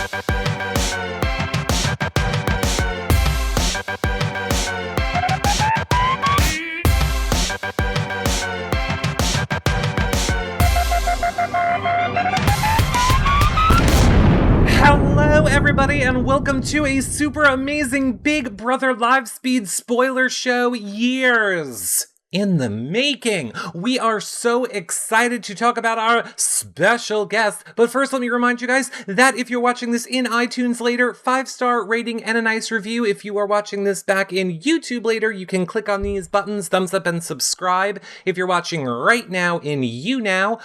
Hello, everybody, and welcome to a super amazing Big Brother Live Speed spoiler show years in the making. We are so excited to talk about our special guest. But first, let me remind you guys that if you're watching this in iTunes later, 5-star rating and a nice review. If you are watching this back in YouTube later, you can click on these buttons, thumbs up and subscribe. If you're watching right now in YouNow,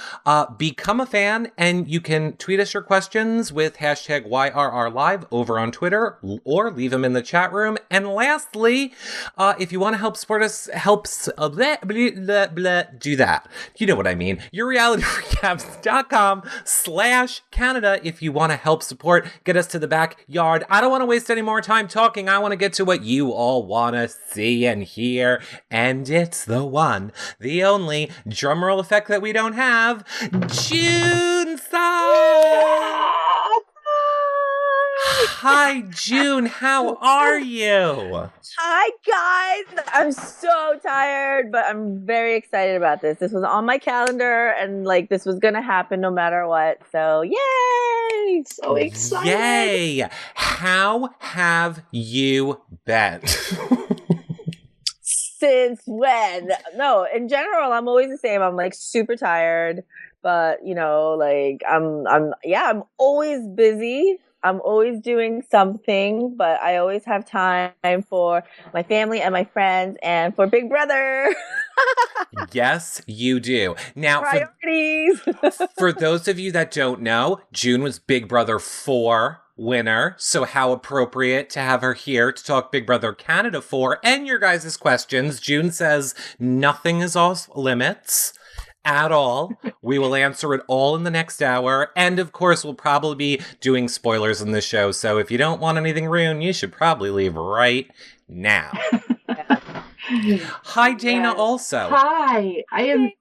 become a fan, and you can tweet us your questions with hashtag YRRLive over on Twitter, or leave them in the chat room. And lastly, if you want to help support us, do that. You know what I mean. YourRealityRecaps.com/Canada if you want to help support, get us to the backyard. I don't want to waste any more time talking. I want to get to what you all want to see and hear. And it's the one, the only drumroll effect that we don't have, June Song! Hi, June. How are you? Hi, guys. I'm so tired, but I'm very excited about this. This was on my calendar, and this was going to happen no matter what. So, yay! So excited. Yay! How have you been? Since when? No, in general, I'm always the same. I'm super tired, but I'm always busy. I'm always doing something, but I always have time for my family and my friends and for Big Brother. Yes, you do. Now, priorities. For those of you that don't know, June was Big Brother 4 winner, so how appropriate to have her here to talk Big Brother Canada 4 and your guys' questions. June says nothing is off limits at all. We will answer it all in the next hour. And of course, we'll probably be doing spoilers in the show. So if you don't want anything ruined, you should probably leave right now. Hi, Dana, also. Hi. I am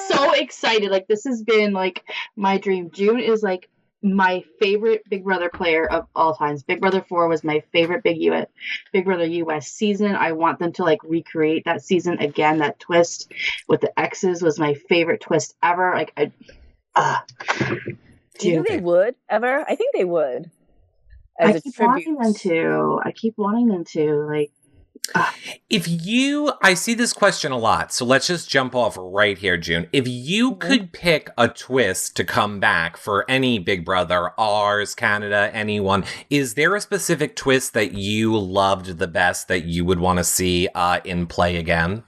so excited. This has been my dream. June is my favorite Big Brother player of all times. Big Brother 4 was my favorite Big Brother US season. I want them to recreate that season again. That twist with the exes was my favorite twist ever. Do you think they would ever? I think they would. I keep wanting them to. I see this question a lot, so let's just jump off right here, June. If you could pick a twist to come back for any Big Brother, ours, Canada, anyone, is there a specific twist that you loved the best that you would want to see in play again?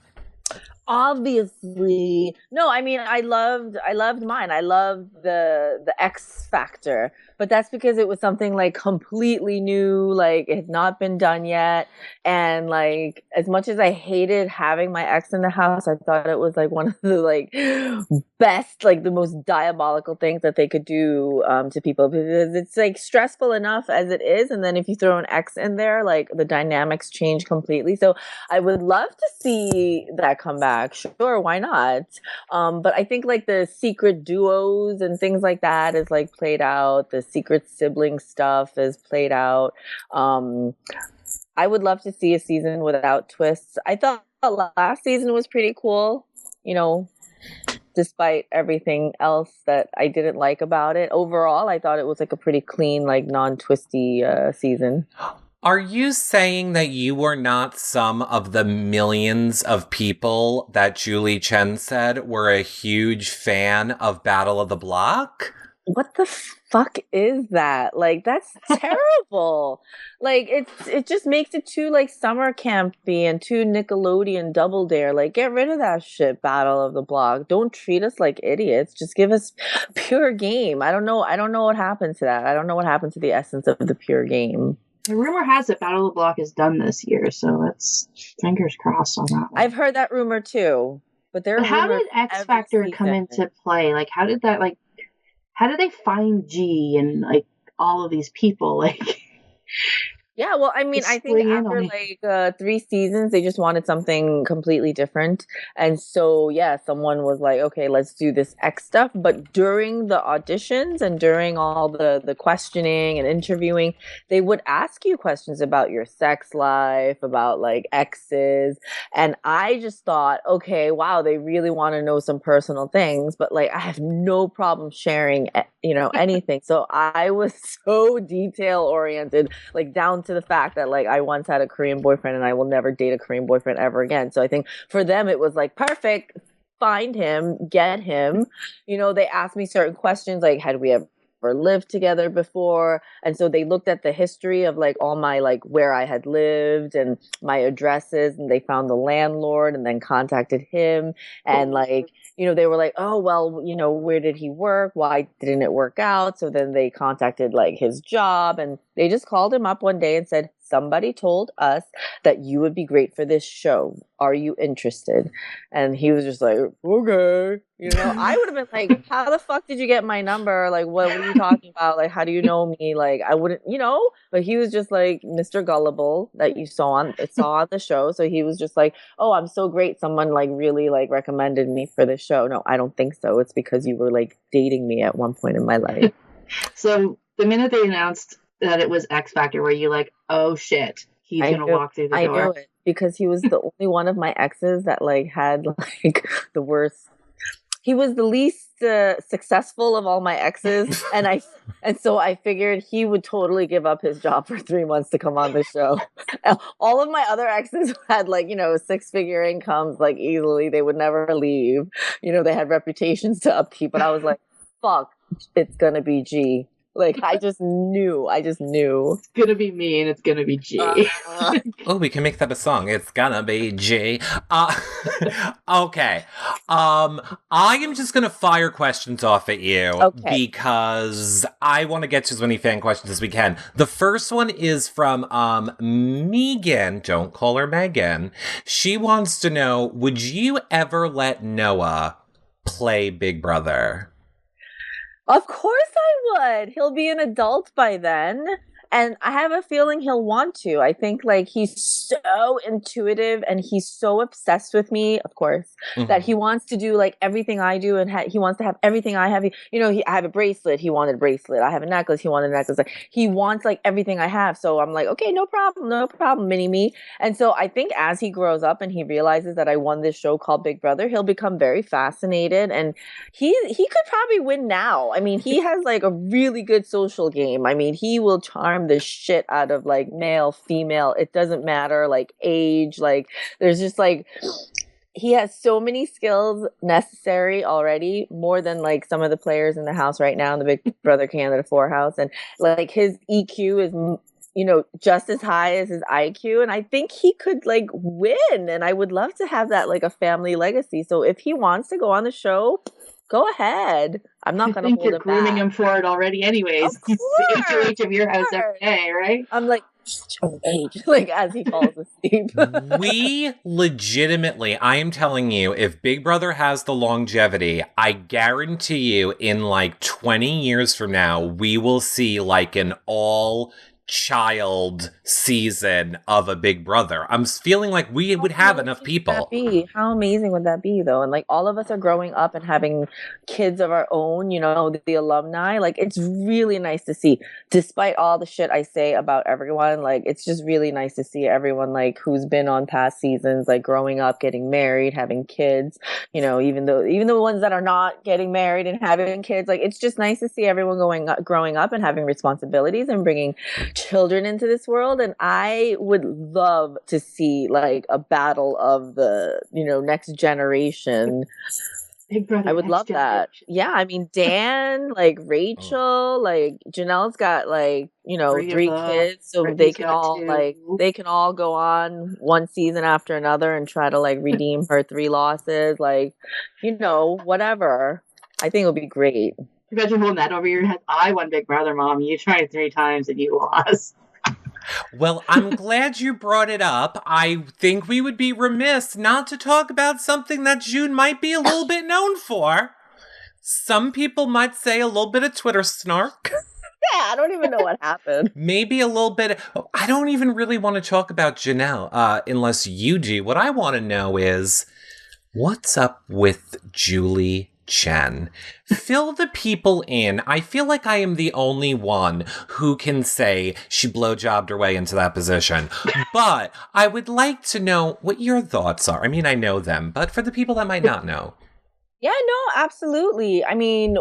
Obviously. No, I mean, I loved mine. I loved the X Factor, but that's because it was something completely new, it had not been done yet. And as much as I hated having my ex in the house, I thought it was one of the best, the most diabolical things that they could do to people, because it's stressful enough as it is. And then if you throw an ex in there, the dynamics change completely. So I would love to see that come back. Sure, why not? But I think the secret duos and things like that is played out. The secret sibling stuff is played out. I would love to see a season without twists. I thought last season was pretty cool, despite everything else that I didn't like about it. Overall, I thought it was a pretty clean, non-twisty season. Are you saying that you were not some of the millions of people that Julie Chen said were a huge fan of Battle of the Block? What the fuck is that? That's terrible. It just makes it too summer campy and too Nickelodeon Double Dare. Get rid of that shit, Battle of the Block. Don't treat us like idiots. Just give us pure game. I don't know what happened to that. I don't know what happened to the essence of the pure game. The rumor has it Battle of the Block is done this year, so let's fingers crossed on that one. I've heard that rumor too. But how did X Factor come into play? How did that how did they find G and all of these people? Yeah, well, I mean, Just I think spring in after on me. like 3 seasons, they just wanted something completely different. And so, yeah, someone was like, okay, let's do this X stuff. But during the auditions and during all the questioning and interviewing, they would ask you questions about your sex life, about like exes. And I just thought, okay, wow, they really want to know some personal things, but like I have no problem sharing, anything. So I was so detail oriented, like down to the fact that like I once had a Korean boyfriend and I will never date a Korean boyfriend ever again. So I think for them it was like perfect. Find him, get him. They asked me certain questions like, had we ever lived together before? And so they looked at the history of like all my like where I had lived and my addresses, and they found the landlord and then contacted him. And like, they were like, oh, well, where did he work? Why didn't it work out? So then they contacted like his job, and they just called him up one day and said, somebody told us that you would be great for this show. Are you interested? And he was just like, okay. I would have been like, how the fuck did you get my number? Like, what are you talking about? Like, how do you know me? Like, I wouldn't, but he was just like Mr. Gullible that you saw on the show. So he was just like, oh, I'm so great. Someone like really like recommended me for this show. No, I don't think so. It's because you were like dating me at one point in my life. So the minute they announced that it was X Factor, were you like, oh shit, he's gonna walk through the door? I knew it because he was the only one of my exes that like had like the worst. He was the least successful of all my exes, and so I figured he would totally give up his job for 3 months to come on the show. All of my other exes had like 6-figure incomes like easily. They would never leave. They had reputations to upkeep, but I was like, fuck, it's gonna be G. Like, I just knew. It's gonna be me and it's gonna be G. Oh, we can make that a song. It's gonna be G. Okay. I am just gonna fire questions off at you because I want to get to as many fan questions as we can. The first one is from Megan. Don't call her Megan. She wants to know, would you ever let Noah play Big Brother? Of course I would. He'll be an adult by then. And I have a feeling he'll want to. I think like he's so intuitive and he's so obsessed with me, of course, that he wants to do like everything I do, and he wants to have everything I have. I have a bracelet. He wanted a bracelet. I have a necklace. He wanted a necklace. Like, he wants like everything I have. So I'm like, okay, no problem, mini me. And so I think as he grows up and he realizes that I won this show called Big Brother, he'll become very fascinated, and he could probably win now. I mean, he has like a really good social game. I mean, he will charm the shit out of like male, female, it doesn't matter, like age, like there's just like he has so many skills necessary already, more than like some of the players in the house right now in the Big Brother Canada 4 house, and like his EQ is just as high as his IQ, and I think he could like win, and I would love to have that like a family legacy. So if he wants to go on the show, go ahead. I'm not going to hold him back. I think you're grooming him for it already anyways. He's the HOH of your house every day, right? I'm like, age, like as he falls asleep. We legitimately, I am telling you, if Big Brother has the longevity, I guarantee you in like 20 years from now, we will see like an all child season of a Big Brother. I'm feeling like we would have enough people. How amazing would that be, though? And like all of us are growing up and having kids of our own, the alumni. Like, it's really nice to see, despite all the shit I say about everyone, like it's just really nice to see everyone like who's been on past seasons, like growing up, getting married, having kids, even the ones that are not getting married and having kids. Like, it's just nice to see everyone growing up and having responsibilities and bringing children into this world. And I would love to see like a battle of the next generation. Big Brother, I would love that. Yeah, I mean, Dan, like Rachel, like Janelle's got like 3 kids, so they can all go on one season after another and try to like redeem her 3 losses, like whatever. I think it would be great. Imagine holding that over your head. I won Big Brother, Mom. You tried 3 times and you lost. Well, I'm glad you brought it up. I think we would be remiss not to talk about something that June might be a little bit known for. Some people might say a little bit of Twitter snark. I don't even know what happened. Maybe a little bit. I don't even really want to talk about Janelle unless you do. What I want to know is what's up with Julie Chen? Fill the people in. I feel like I am the only one who can say she blowjobbed her way into that position. But I would like to know what your thoughts are. I mean, I know them, but for the people that might not know. Yeah, no, absolutely. I mean,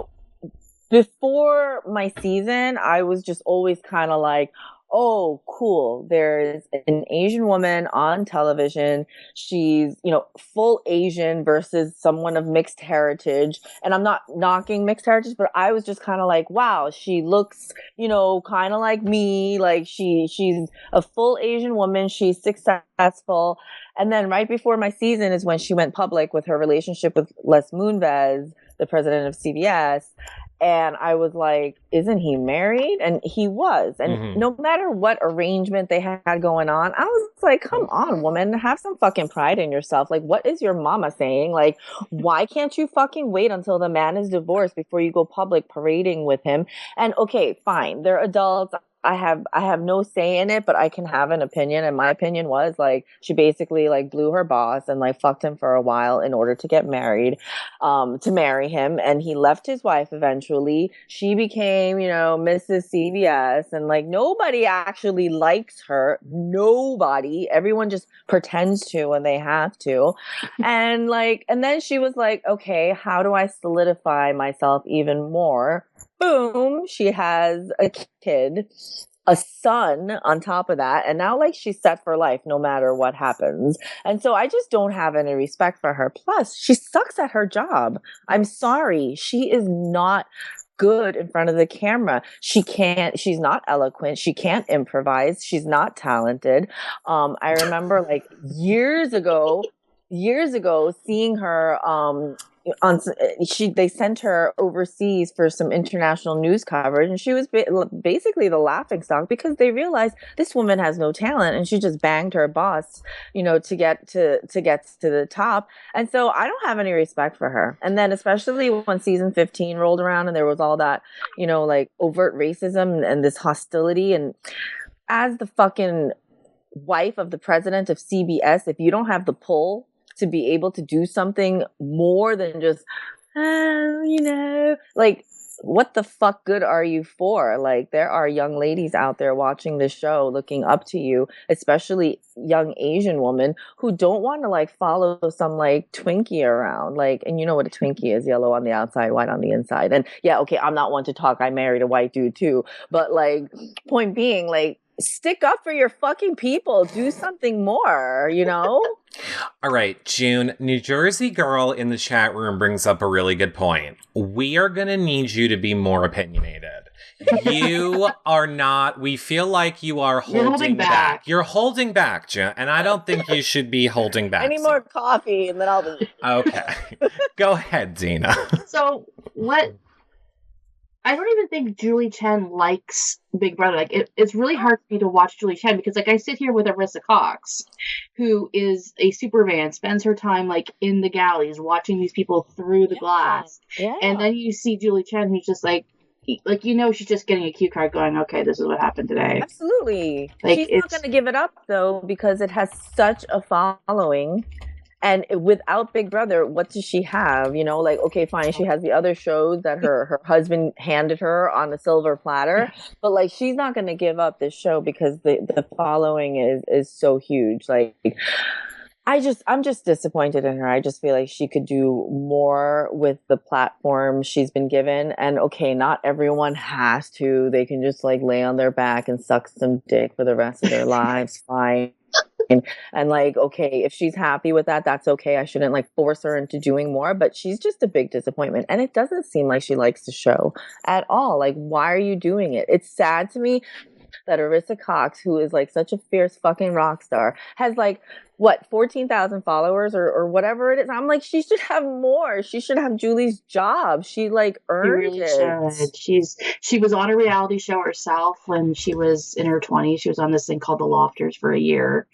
before my season, I was just always kind of like, oh, cool. There's an Asian woman on television. She's, full Asian versus someone of mixed heritage. And I'm not knocking mixed heritage, but I was just kind of like, wow, she looks, kind of like me. Like she's a full Asian woman. She's successful. And then right before my season is when she went public with her relationship with Les Moonves, the president of CBS. And I was like, isn't he married? And he was. And no matter what arrangement they had going on, I was like, come on, woman, have some fucking pride in yourself. Like, what is your mama saying? Like, why can't you fucking wait until the man is divorced before you go public parading with him? And okay, fine, they're adults. I have no say in it, but I can have an opinion. And my opinion was like, she basically like blew her boss and like fucked him for a while in order to get married, to marry him. And he left his wife eventually. She became, Mrs. CBS, and like nobody actually likes her. Nobody. Everyone just pretends to when they have to. And then she was like, okay, how do I solidify myself even more? Boom, she has a kid, a son on top of that, and now like she's set for life no matter what happens. And so I just don't have any respect for her. Plus, she sucks at her job. I'm sorry. She is not good in front of the camera. She's not eloquent. She can't improvise. She's not talented. I remember like years ago seeing her they sent her overseas for some international news coverage, and she was basically the laughing stock because they realized this woman has no talent, and she just banged her boss, to get to the top. And so I don't have any respect for her. And then especially when season 15 rolled around and there was all that, like overt racism and this hostility, and as the fucking wife of the president of CBS, if you don't have the pull to be able to do something more than just, like, what the fuck good are you for? Like, there are young ladies out there watching this show looking up to you, especially young Asian women who don't want to like follow some like Twinkie around. Like, and you know what a Twinkie is, yellow on the outside, white on the inside. And yeah, okay, I'm not one to talk. I married a white dude too. But like, point being, like, stick up for your fucking people. Do something more, All right, June, New Jersey girl in the chat room brings up a really good point. We are going to need you to be more opinionated. You are not, we feel like you are holding back. You're holding back, June, and I don't think you should be holding back. I need more coffee and then I'll be... Okay. Go ahead, Dina. So, I don't even think Julie Chen likes Big Brother. Like, it's really hard for me to watch Julie Chen because, like, I sit here with Arissa Cox, who is a super fan, spends her time, like, in the galleys, watching these people through the glass. Yeah. And then you see Julie Chen, who's just, like, she's just getting a cue card going, okay, this is what happened today. Absolutely. Like, she's not going to give it up, though, because it has such a following. And without Big Brother, what does she have? Like, okay, fine, she has the other shows that her husband handed her on a silver platter. But, like, she's not going to give up this show because the following is so huge. Like, I'm just disappointed in her. I just feel like she could do more with the platform she's been given. And, okay, not everyone has to. They can just, like, lay on their back and suck some dick for the rest of their lives. Fine. And like, okay, if she's happy with that, that's okay. I shouldn't like force her into doing more, but she's just a big disappointment. And it doesn't seem like she likes the show at all. Like, why are you doing it? It's sad to me that Arissa Cox, who is like such a fierce fucking rock star, has like what, 14,000 followers or whatever it is. I'm like, she should have more. She should have Julie's job. She like She earned really it. should. She was on a reality show herself when she was in her 20s. She was on this thing called The Lofters for a year.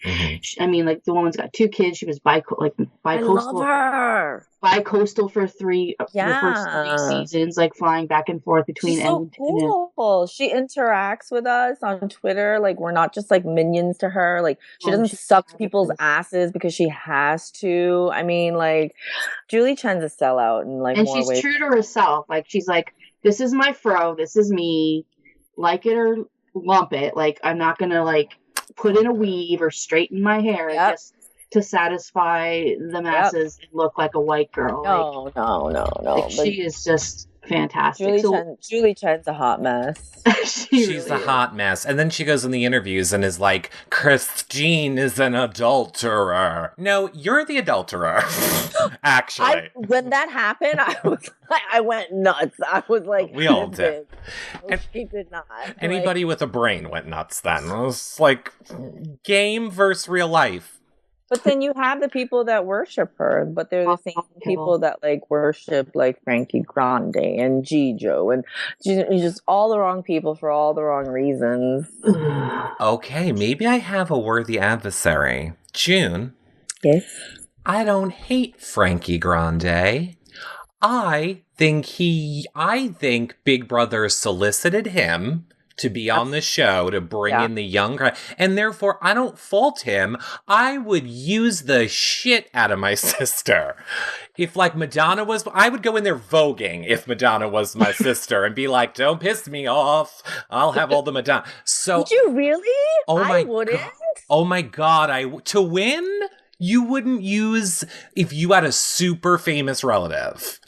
I mean, like, the woman's got 2 kids. She was I love her. bi-coastal for the first 3 Yeah. seasons, like flying back and forth between She's so cool. She interacts with us on Twitter. Like, we're not just like minions to her. Like, she doesn't suck people's asses because she has to. I mean, like, Julie Chen's a sellout in like more ways. And she's true to herself. Like, she's like, this is my fro. This is me. Like it or lump it. Like, I'm not going to like put in a weave or straighten my hair just to satisfy the masses and look like a white girl. No. Like, she is just fantastic. Julie Chen's a hot mess. She's a hot mess. And then she goes in the interviews and is like, Christine is an adulterer. No, you're the adulterer. Actually. When that happened, I went nuts. I was like, we all did. She did not. Anybody with a brain went nuts then. It was like game versus real life. But then you have the people that worship her, but they're the same people that like worship like Frankie Grande and Gijo and just all the wrong people for all the wrong reasons. Okay, maybe I have a worthy adversary. June. Yes. I don't hate Frankie Grande. I think Big Brother solicited him to be on the show to bring in the young guy. And therefore, I don't fault him. I would use the shit out of my sister. If like Madonna was, I would go in there voguing if Madonna was my sister and be like, don't piss me off. I'll have all the Madonna. So, would you really? I wouldn't. Oh my God. To win, you wouldn't use if you had a super famous relative.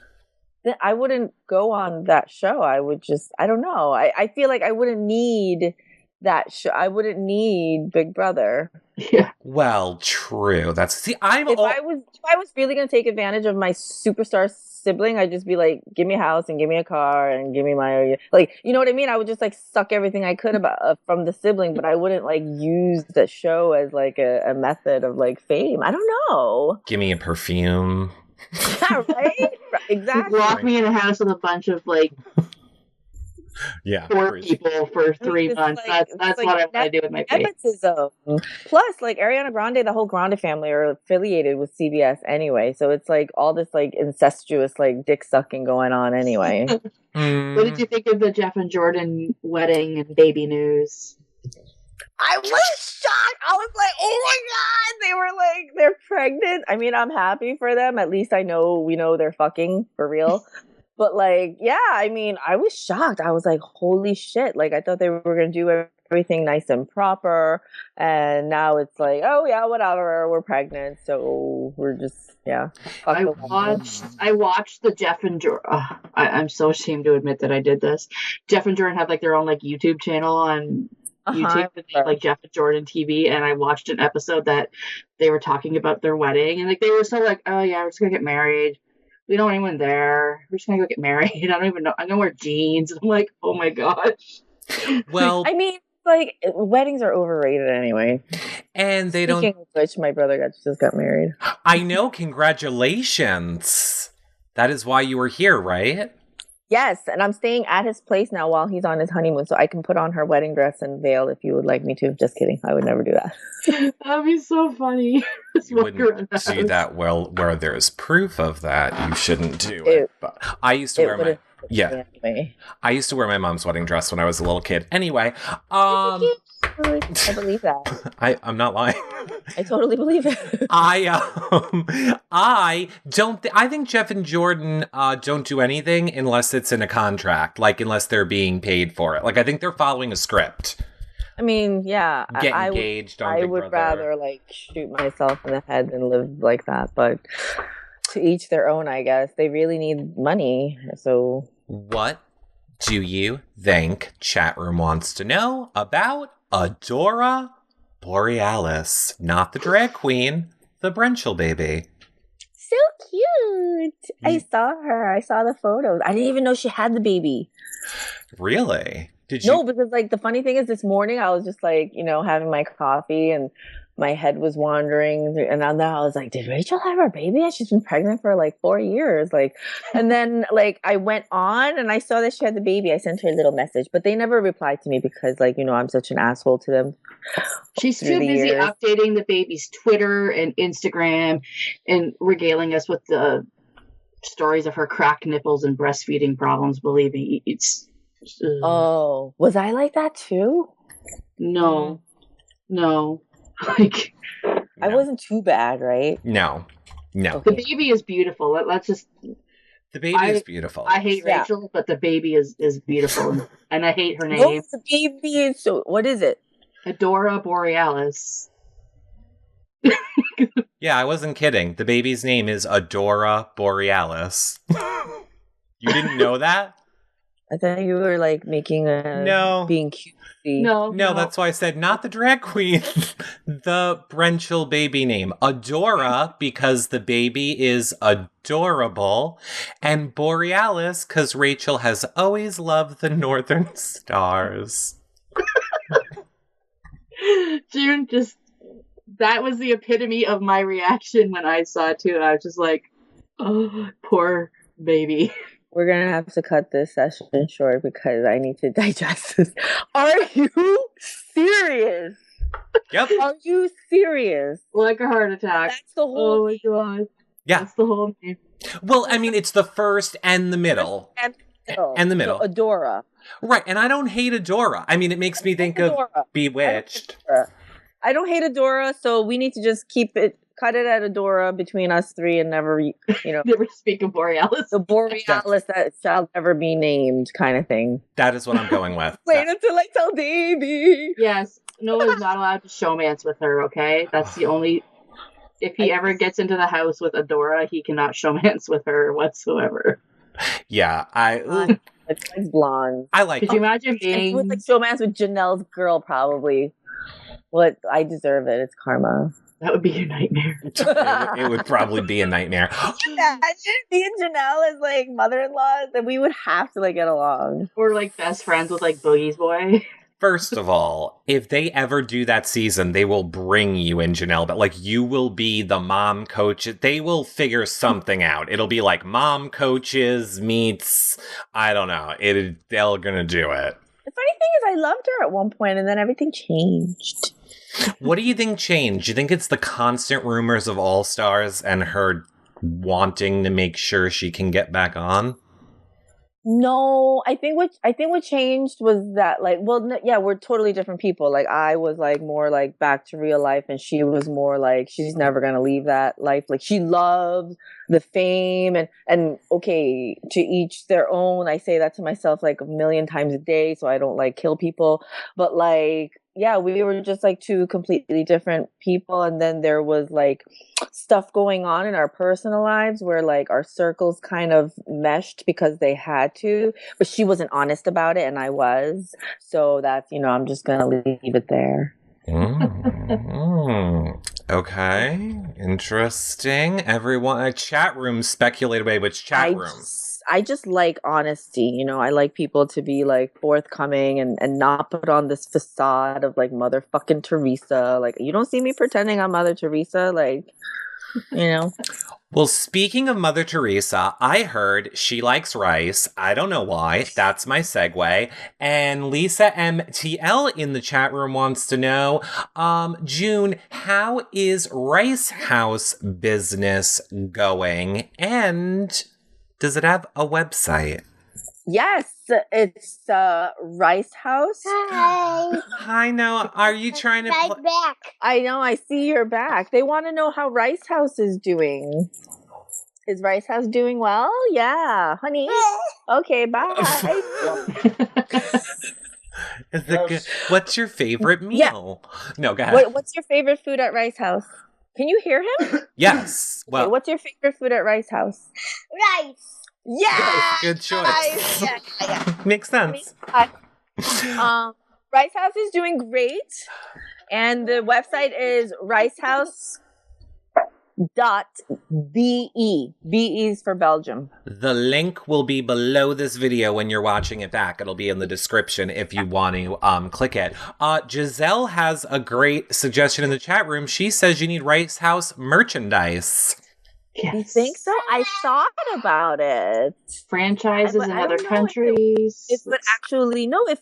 I wouldn't go on that show. I would just, I don't know. I feel like I wouldn't need that show. I wouldn't need Big Brother. Yeah. Well, true. If I was really going to take advantage of my superstar sibling, I'd just be like, give me a house and give me a car and give me my, like, you know what I mean? I would just like suck everything I could about from the sibling, but I wouldn't like use the show as like a method of like fame. I don't know. Give me a perfume. Yeah, right? Exactly. Lock me in a house with a bunch of like poor people for 3 months. That's what I want to do with my face. Plus, like Ariana Grande, the whole Grande family are affiliated with CBS anyway, so it's like all this like incestuous like dick sucking going on anyway. What did you think of the Jeff and Jordan wedding and baby news? I was shocked. I was like, oh my God. They were like, they're pregnant. I mean, I'm happy for them. At least we know they're fucking for real. But like, yeah, I mean, I was shocked. I was like, holy shit. Like, I thought they were going to do everything nice and proper. And now it's like, oh yeah, whatever. We're pregnant. So we're just, yeah. I watched the Jeff and Jordan. I'm so ashamed to admit that I did this. Jeff and Jordan have like their own like YouTube channel on YouTube, like Jeff and Jordan TV, and I watched an episode that they were talking about their wedding, and like they were so like, oh yeah, we're just gonna get married. We don't want anyone there. We're just gonna go get married. I don't even know. I'm gonna wear jeans. I'm like, oh my gosh. Well, I mean, like weddings are overrated anyway. And they Speaking don't. Of which, my brother just got married. I know. Congratulations. That is why you were here, right? Yes, and I'm staying at his place now while he's on his honeymoon, so I can put on her wedding dress and veil if you would like me to. Just kidding. I would never do that. That'd be so funny. You wouldn't do that where there's proof of that. You shouldn't do it. But I used to wear my... Yeah. Anyway. I used to wear my mom's wedding dress when I was a little kid. Anyway, I believe that. I'm not lying. I totally believe it. I think Jeff and Jordan don't do anything unless it's in a contract, like unless they're being paid for it. Like I think they're following a script. I mean, yeah. Get engaged on Big Brother. I would rather like shoot myself in the head than live like that, but to each their own, I guess. They really need money, so... What do you think chat room wants to know about Adora Borealis? Not the drag queen, the Brenchel baby. So cute. I saw her. I saw the photos. I didn't even know she had the baby. Really? Did you? No, because like the funny thing is this morning I was just like, having my coffee and my head was wandering, and then I was like, did Rachel have her baby? And she's been pregnant for like 4 years. Like, and then like I went on and I saw that she had the baby. I sent her a little message, but they never replied to me because like, I'm such an asshole to them. She's too busy updating the baby's Twitter and Instagram and regaling us with the stories of her cracked nipples and breastfeeding problems. Believe me, it's... Oh, was I like that too? No. Like, I wasn't too bad, right? No. Okay. The baby is beautiful. Let's just... The baby is beautiful. I hate Rachel, but the baby is beautiful. And I hate her name. No, the baby is so... What is it? Adora Borealis. Yeah, I wasn't kidding. The baby's name is Adora Borealis. You didn't know that? I thought you were like making being cutesy. No, that's why I said not the drag queen. The Brenchel baby name. Adora, because the baby is adorable. And Borealis, because Rachel has always loved the northern stars. June, that was the epitome of my reaction when I saw it too. I was just like, oh, poor baby. We're going to have to cut this session short because I need to digest this. Are you serious? Yep. Are you serious? Like a heart attack. That's the whole... Oh my god. Yeah. That's the whole name. Well, I mean, it's the first and the middle. And the middle. So Adora. Right, and I don't hate Adora. I mean, it makes me think of Bewitched. I don't hate Adora, so we need to just cut it at Adora between us three and never, never speak of Borealis. The Borealis that shall never be named kind of thing. That is what I'm going with. Wait until I tell Davey. Yes, Noah's not allowed to showmance with her, okay? That's the only... If he ever gets into the house with Adora, he cannot showmance with her whatsoever. Yeah, It's blonde. I like. Could you imagine being... With like showmance with Janelle's girl, probably. Well, I deserve it. It's karma. That would be your nightmare. It would probably be a nightmare. Imagine me and Janelle as like mother-in-law, that we would have to like get along. Or like best friends with like Boogie's boy. First of all, if they ever do that season, they will bring you in, Janelle, but like you will be the mom coach. They will figure something out. It'll be like mom coaches meets, I don't know. They're gonna do it. The funny thing is I loved her at one point and then everything changed. What do you think changed? Do you think it's the constant rumors of All Stars and her wanting to make sure she can get back on? No, I think what changed was that like, we're totally different people. Like I was like more like back to real life, and she was more like she's never gonna leave that life. Like she loves the fame and okay, to each their own. I say that to myself like a million times a day, so I don't like kill people. But like, yeah, we were just like two completely different people, and then there was like stuff going on in our personal lives where like our circles kind of meshed because they had to, but she wasn't honest about it and I was. So that's, I'm just gonna leave it there. Okay, interesting. Everyone, chat room speculate away. Which chat room? I just like honesty, I like people to be like forthcoming and not put on this facade of like motherfucking Teresa. Like, you don't see me pretending I'm Mother Teresa, like, Well, speaking of Mother Teresa, I heard she likes rice. I don't know why. That's my segue. And Lisa MTL in the chat room wants to know, June, how is Rice House business going? And does it have a website? Yes, it's Rice House. Hi. Hi, Noah. Are you trying to... back. I know, I see you're back. They want to know how Rice House is doing. Is Rice House doing well? Yeah, honey. Okay, bye. Is it good? What's your favorite meal? Yeah. No, go ahead. What's your favorite food at Rice House? Can you hear him? Yes. Well, okay, what's your favorite food at Rice House? Rice. Yeah. Good choice. Rice. Yeah. Makes sense. Rice House is doing great, and the website is Rice House. BE is for Belgium. The link will be below this video when you're watching it back. It'll be in the description if you want to click it. Giselle has a great suggestion in the chat room. She says you need Rice House merchandise. Yes. You think so? I thought about it. Franchises in other countries. If it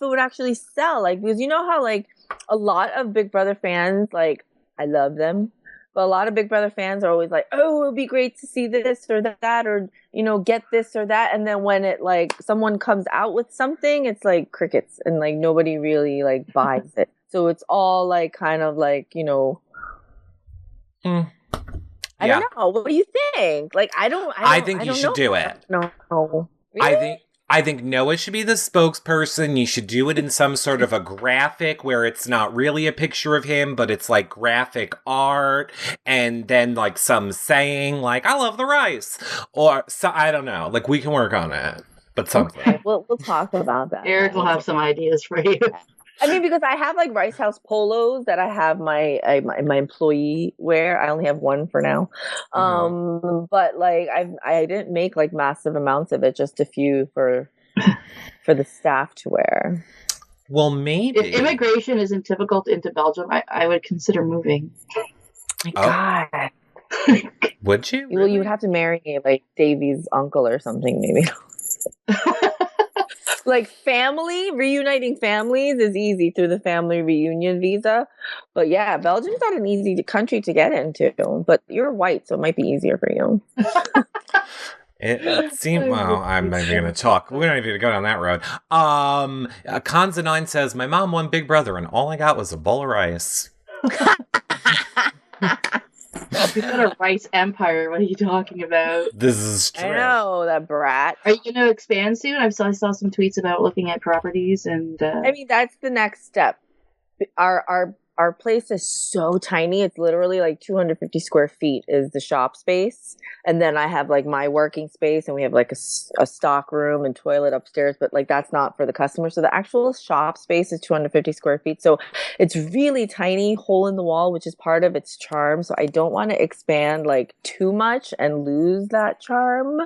would actually sell, like, because you know how like a lot of Big Brother fans, like, I love them, but a lot of Big Brother fans are always like, oh, it would be great to see this or that, or, you know, get this or that. And then when it, like, someone comes out with something, it's like crickets and, like, nobody really, like, buys it. So it's all, like, kind of like, you know. I don't know. What do you think? Like, I think you should do it. No. Really? I think Noah should be the spokesperson. You should do it in some sort of a graphic where it's not really a picture of him, but it's like graphic art, and then like some saying like, I love the rice. Or so, I don't know. Like, we can work on it. But something. Okay, we'll talk about that. Eric will have some ideas for you. I mean, because I have like Rice House polos that I have my employee wear. I only have one for now, but like I didn't make like massive amounts of it, just a few for the staff to wear. Well, maybe if immigration isn't difficult into Belgium, I would consider moving. My God, would you? Well, you would have to marry like Davey's uncle or something, maybe. Like reuniting families is easy through the family reunion visa. But yeah, Belgium's not an easy country to get into. But you're white, so it might be easier for you. It seemed, well, I'm not even going to talk. We don't even go down that road. Kanza9 says, my mom won Big Brother and all I got was a bowl of rice. We've got a rice empire. What are you talking about? This is true. I know, that brat. Are you going to expand soon? I saw some tweets about looking at properties and. I mean, that's the next step. Our place is so tiny. It's literally like 250 square feet is the shop space. And then I have like my working space and we have like a stock room and toilet upstairs, but like that's not for the customers. So the actual shop space is 250 square feet. So it's really tiny, hole in the wall, which is part of its charm. So I don't want to expand like too much and lose that charm.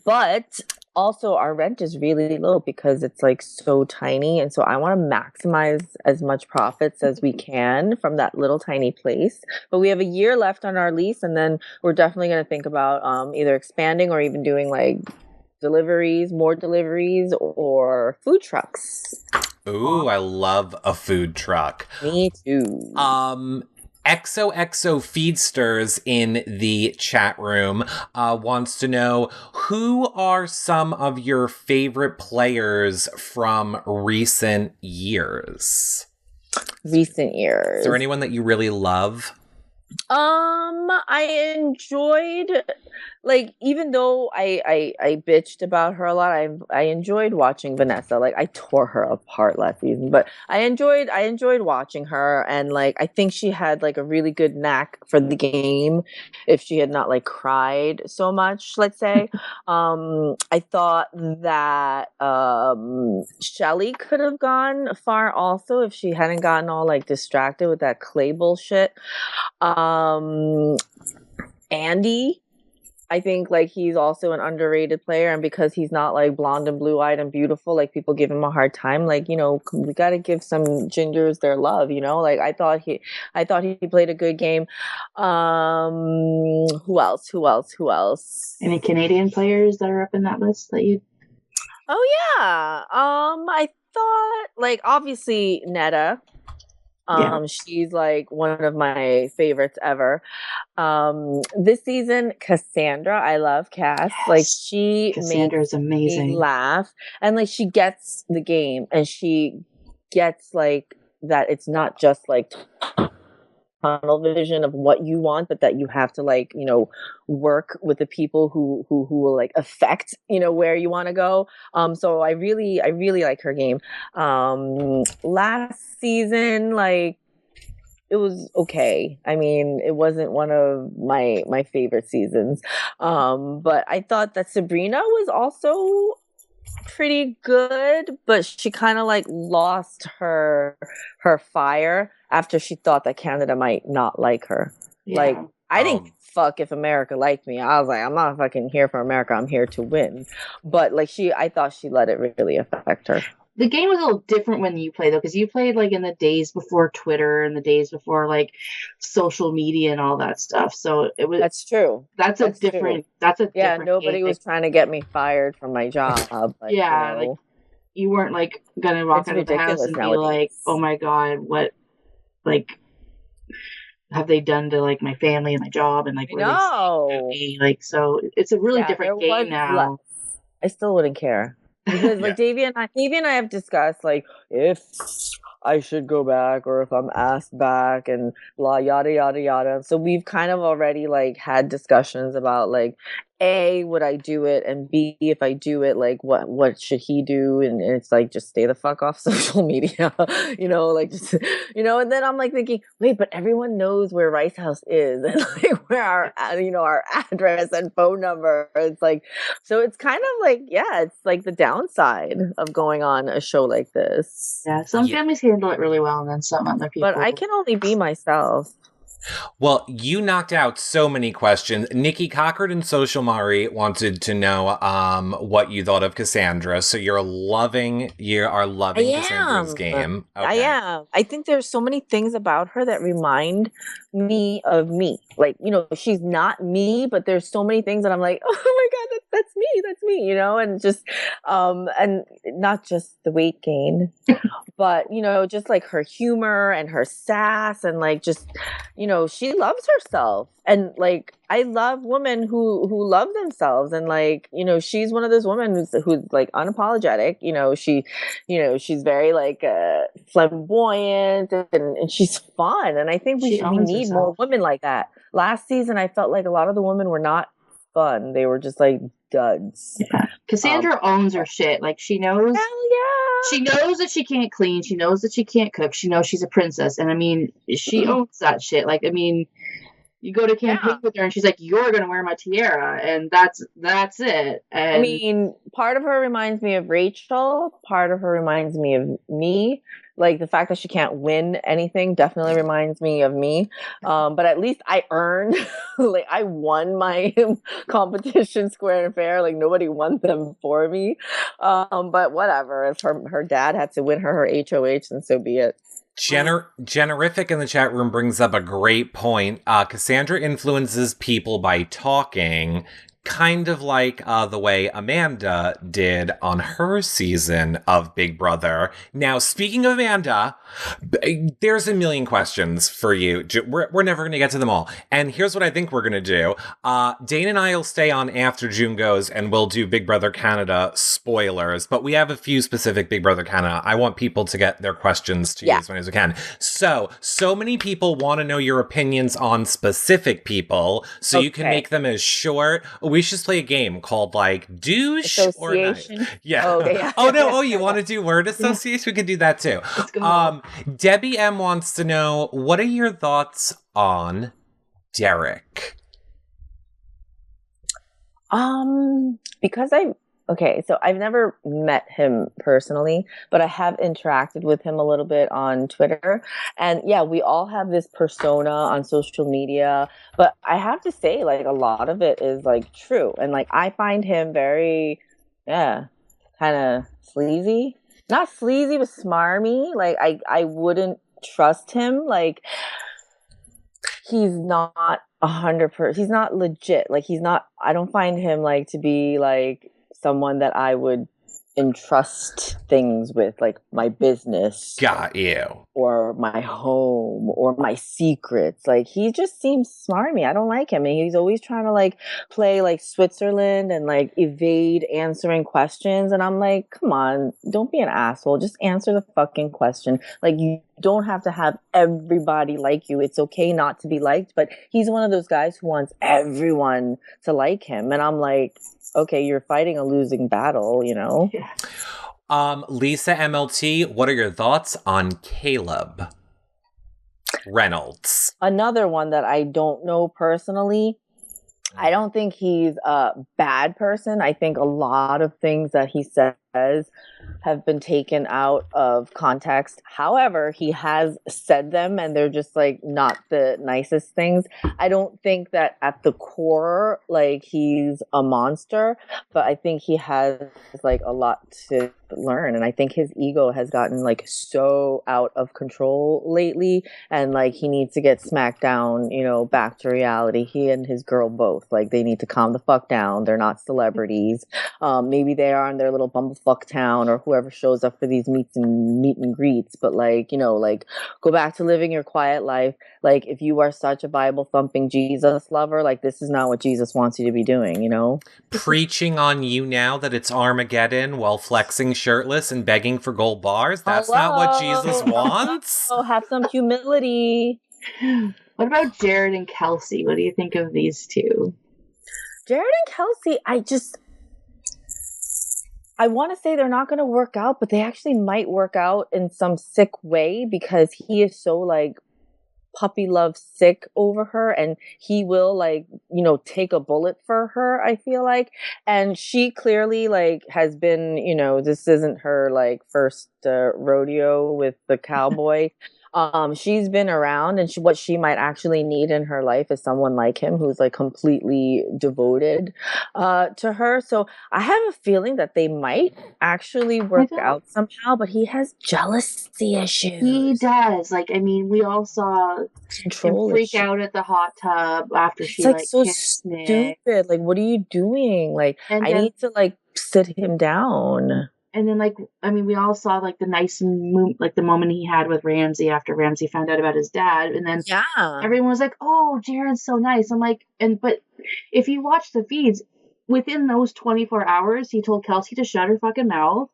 But also our rent is really low because it's like so tiny. And so I want to maximize as much profits as we can from that little tiny place. But we have a year left on our lease, and then we're definitely going to think about either expanding or even doing like more deliveries or food trucks. Ooh, I love a food truck. Me too. XOXO Feedsters in the chat room wants to know, who are some of your favorite players from recent years? Recent years. Is there anyone that you really love? I enjoyed, like, even though I bitched about her a lot, I enjoyed watching Vanessa. Like, I tore her apart last season, but I enjoyed watching her, and like I think she had like a really good knack for the game if she had not like cried so much, let's say. I thought that Shelly could have gone far also if she hadn't gotten all like distracted with that Clay bullshit. Andy, I think like he's also an underrated player, and because he's not like blonde and blue-eyed and beautiful, like people give him a hard time. Like, you know, we got to give some gingers their love, you know. Like I thought he played a good game. Who else? Any Canadian players that are up in that list that you? Oh yeah. I thought like obviously Netta. She's like one of my favorites ever. This season, Cassandra, I love Cass. Yes. Like Cassandra's amazing. Me laugh, and like she gets the game, and she gets like that. It's not just like tunnel vision of what you want, but that you have to like, you know, work with the people who will like affect, you know, where you want to go. So I really like her game. Last season, like it was okay. I mean, it wasn't one of my favorite seasons. But I thought that Sabrina was also pretty good, but she kind of like lost her fire after she thought that Canada might not like her. Yeah. Like I didn't fuck if America liked me. I was like, I'm not fucking here for America. I'm here to win. But like I thought she let it really affect her. The game was a little different when you played though, because you played like in the days before Twitter and the days before like social media and all that stuff. So it was. That's true. That's a different nobody game. was trying to get me fired from my job. Like, yeah, you know, like you weren't like gonna walk out of the house and be like, oh my god, what like have they done to like my family and my job and like no, like so it's a really different game now. I still wouldn't care. Because like Davey and I have discussed like if I should go back or if I'm asked back and blah yada yada yada. So we've kind of already like had discussions about like A, would I do it, and B, if I do it, like what should he do? And it's like just stay the fuck off social media, you know, like just and then I'm like thinking, wait, but everyone knows where Rice House is and like where our our address and phone number. It's like so it's kind of like it's like the downside of going on a show like this. Yeah, some families handle it really well and then some other people. But I can only be myself. Well, you knocked out so many questions. Nikki Cochran and Social Mari wanted to know what you thought of Cassandra. So you are loving Cassandra's game. Okay. I am. I think there's so many things about her that remind me of me. Like, she's not me, but there's so many things that I'm like, oh my God, that's me, and just and not just the weight gain, but just like her humor and her sass and like just she loves herself. And like I love women who love themselves, and like she's one of those women who's like unapologetic. She's very like flamboyant and she's fun, and I think we need more women like that. Last season I felt like a lot of the women were not fun. They were just like duds. Yeah. Cassandra owns her shit. Like she knows. Hell yeah. She knows that she can't clean. She knows that she can't cook. She knows she's a princess, and I mean, she owns that shit. Like, I mean, you go to campaign with her, and she's like, "You're gonna wear my tiara," and that's it. And I mean, part of her reminds me of Rachel. Part of her reminds me of me. Like the fact that she can't win anything definitely reminds me of me. But at least I earned, like I won my competition square and fair. Like nobody won them for me. But whatever. If her dad had to win her HOH, then so be it. Generific in the chat room brings up a great point. Cassandra influences people by talking, kind of like the way Amanda did on her season of Big Brother. Now, speaking of Amanda, there's a million questions for you. We're never going to get to them all. And here's what I think we're going to do. Dane and I will stay on after June goes, and we'll do Big Brother Canada spoilers. But we have a few specific Big Brother Canada. I want people to get their questions to you as many as we can. So many people want to know your opinions on specific people, so you can make them as short. We should play a game called like douche or night. Yeah. Oh, okay, yeah. Oh no. Oh, you want to do word association? We could do that too. Debbie M wants to know, what are your thoughts on Derek? Because so I've never met him personally, but I have interacted with him a little bit on Twitter. And yeah, we all have this persona on social media, but I have to say like a lot of it is like true. And like, I find him very, kind of sleazy, not sleazy, but smarmy. Like I wouldn't trust him. Like he's not 100%, he's not legit. Like I don't find him like to be like someone that I would entrust things with, like my business. Got you. Or my home or my secrets. Like he just seems smarmy. I don't like him. And he's always trying to like play like Switzerland and like evade answering questions. And I'm like, come on, don't be an asshole. Just answer the fucking question. Like you don't have to have everybody like you. It's okay not to be liked. But he's one of those guys who wants everyone to like him. And I'm like, okay, you're fighting a losing battle, Yeah. Lisa MLT, what are your thoughts on Caleb Reynolds? Another one that I don't know personally. I don't think he's a bad person. I think a lot of things that he says have been taken out of context. However, he has said them and they're just like not the nicest things. I don't think that at the core, like he's a monster, but I think he has like a lot to learn. And I think his ego has gotten like so out of control lately. And like he needs to get smacked down, you know, back to reality. He and his girl both, like they need to calm the fuck down. They're not celebrities. Maybe they are in their little bumblefuck town or whoever shows up for these meet and greets, but like, you know, like go back to living your quiet life. Like if you are such a Bible thumping Jesus lover, like this is not what Jesus wants you to be doing, you know? Preaching on you now that it's Armageddon while flexing shirtless and begging for gold bars. That's not what Jesus wants. Oh, have some humility. What about Jared and Kelsey? What do you think of these two? Jared and Kelsey, I want to say they're not going to work out, but they actually might work out in some sick way because he is so like puppy love sick over her and he will like, you know, take a bullet for her, I feel like. And she clearly like has been, you know, this isn't her like first rodeo with the cowboy. She's been around and what she might actually need in her life is someone like him who's like completely devoted to her. So I have a feeling that they might actually work out somehow, but he has jealousy issues. He does. Like, I mean, we all saw Control him freak out at the hot tub after it's she like like so kissed Nick. stupid. Like, what are you doing? Like, And I then- need to like sit him down. And then, like, I mean, we all saw, like, the nice, like, the moment he had with Ramsey after Ramsey found out about his dad. And then everyone was like, oh, Jared's so nice. I'm like, but if you watch the feeds, within those 24 hours, he told Kelsey to shut her fucking mouth.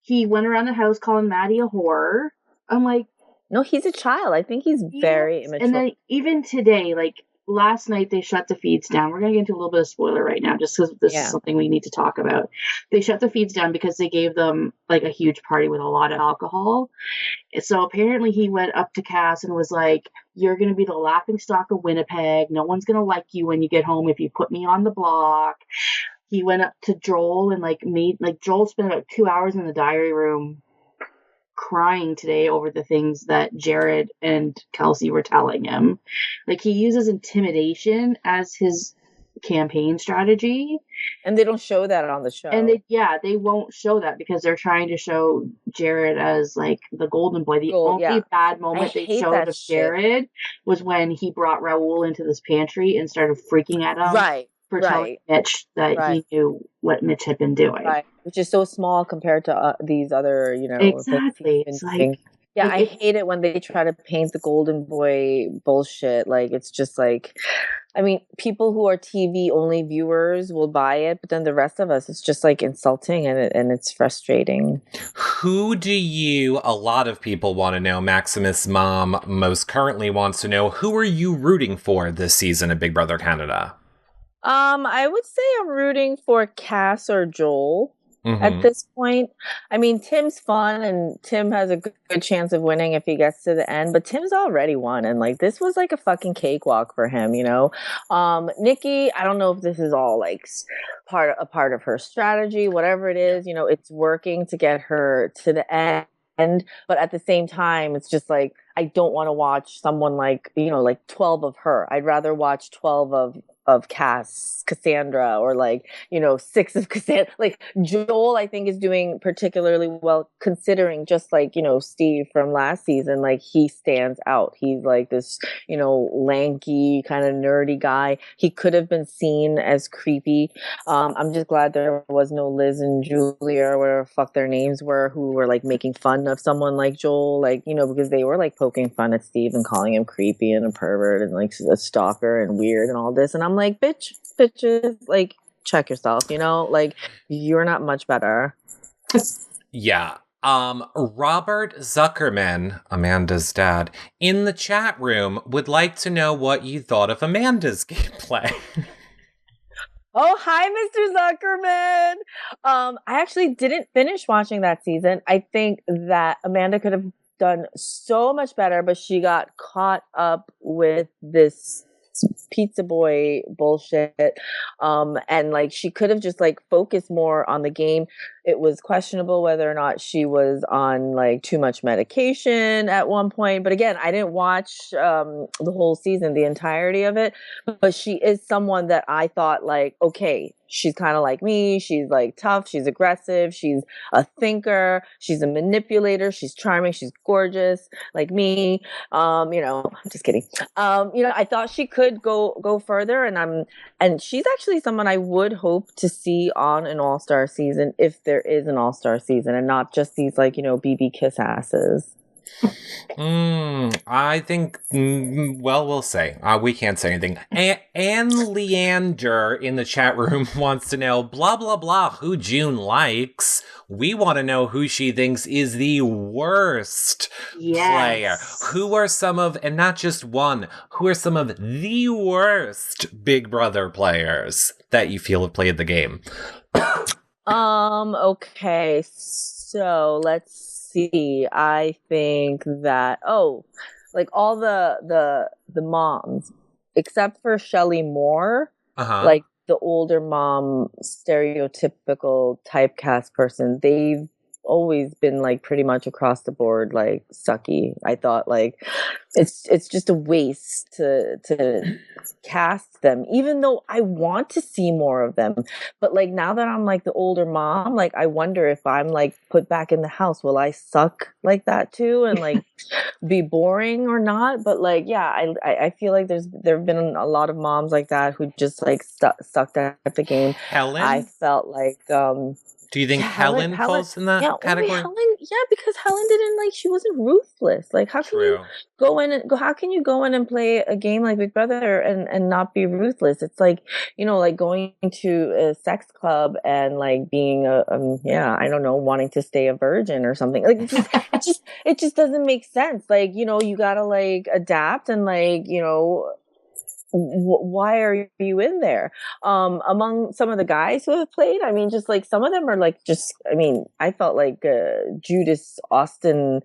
He went around the house calling Maddie a whore. I'm like... No, he's a child. I think he's very immature. And then even today, like, last night they shut the feeds down. We're going to get into a little bit of spoiler right now just because this is something we need to talk about. They shut the feeds down because they gave them like a huge party with a lot of alcohol. So apparently he went up to Cass and was like, you're going to be the laughingstock of Winnipeg. No one's going to like you when you get home if you put me on the block. He went up to Joel and Joel spent about 2 hours in the diary room crying today over the things that Jared and Kelsey were telling him. Like, he uses intimidation as his campaign strategy. And they don't show that on the show. And they won't show that because they're trying to show Jared as, like, the golden boy. The only bad moment they showed of Jared was when he brought Raul into this pantry and started freaking at him. For telling Mitch that he knew what Mitch had been doing. Right. Which is so small compared to these other, you know. Exactly. It's like... Yeah, I hate it when they try to paint the golden boy bullshit. Like, it's just like... I mean, people who are TV-only viewers will buy it, but then the rest of us, it's just, like, insulting and it's frustrating. Who do a lot of people want to know, Maximus' mom most currently wants to know, who are you rooting for this season of Big Brother Canada? I would say I'm rooting for Cass or Joel at this point. I mean, Tim's fun and Tim has a good chance of winning if he gets to the end, but Tim's already won and like this was like a fucking cakewalk for him, you know. Nikki, I don't know if this is all like a part of her strategy, whatever it is, you know, it's working to get her to the end. But at the same time, it's just like, I don't want to watch someone like, you know, like 12 of her. I'd rather watch 12 of Cassandra or like, you know, 6 of Cassandra. Like Joel, I think is doing particularly well considering just like, you know, Steve from last season, like he stands out. He's like this, you know, lanky kind of nerdy guy. He could have been seen as creepy. I'm just glad there was no Liz and Julia or whatever the fuck their names were who were like making fun of someone like Joel, like, you know, because they were like poking fun at Steve and calling him creepy and a pervert and like a stalker and weird and all this. And I'm like, bitches, like, check yourself, you know? Like, you're not much better. Yeah. Robert Zuckerman, Amanda's dad, in the chat room would like to know what you thought of Amanda's gameplay. Oh, hi, Mr. Zuckerman. I actually didn't finish watching that season. I think that Amanda could have done so much better, but she got caught up with this pizza boy bullshit. And like she could have just like focused more on the game. It was questionable whether or not she was on like too much medication at one point. But again, I didn't watch the whole season, the entirety of it. But she is someone that I thought like, okay, she's kind of like me. She's like tough. She's aggressive. She's a thinker. She's a manipulator. She's charming. She's gorgeous, like me. I'm just kidding. I thought she could go further, and she's actually someone I would hope to see on an all-star season if there is an all-star season, and not just these like BB kiss asses. I think, well, we'll say. We can't say anything. Anne Leander in the chat room wants to know, blah, blah, blah, who June likes. We want to know who she thinks is the worst player. Who are some of, and not just one, who are some of the worst Big Brother players that you feel have played the game? Okay, so let's see. I think that like all the moms except for Shelley Moore, like the older mom, stereotypical typecast person, they've always been like pretty much across the board like sucky. I thought like it's just a waste to cast them, even though I want to see more of them. But like now that I'm like the older mom, like I wonder if I'm like put back in the house, will I suck like that too and like be boring or not? But like I feel like there have been a lot of moms like that who just like sucked at the game. Helen? I felt like do you think Helen falls in that category? Because Helen didn't she wasn't ruthless. Like how can you how can you go in and play a game like Big Brother and not be ruthless? It's like, like going to a sex club and like being I don't know, wanting to stay a virgin or something. Like it just doesn't make sense. Like, you gotta like adapt and like, why are you in there? Among some of the guys who have played, I mean, just like some of them are like, I felt like Judas Austin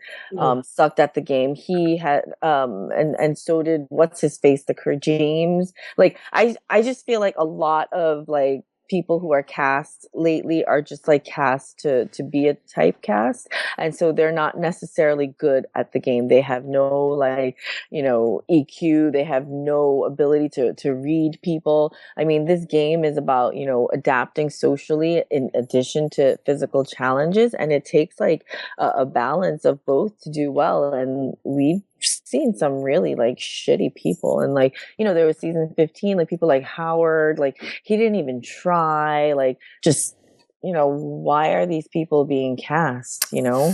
sucked at the game. He had, and so did what's his face, the James. Like, I just feel like a lot of like people who are cast lately are just like cast to be a typecast, and so they're not necessarily good at the game. They have no like EQ. They have no ability to read people. I mean, this game is about adapting socially in addition to physical challenges, and it takes like a balance of both to do well. And we've seen some really like shitty people, and like there was season 15, like people like Howard, like he didn't even try, like just why are these people being cast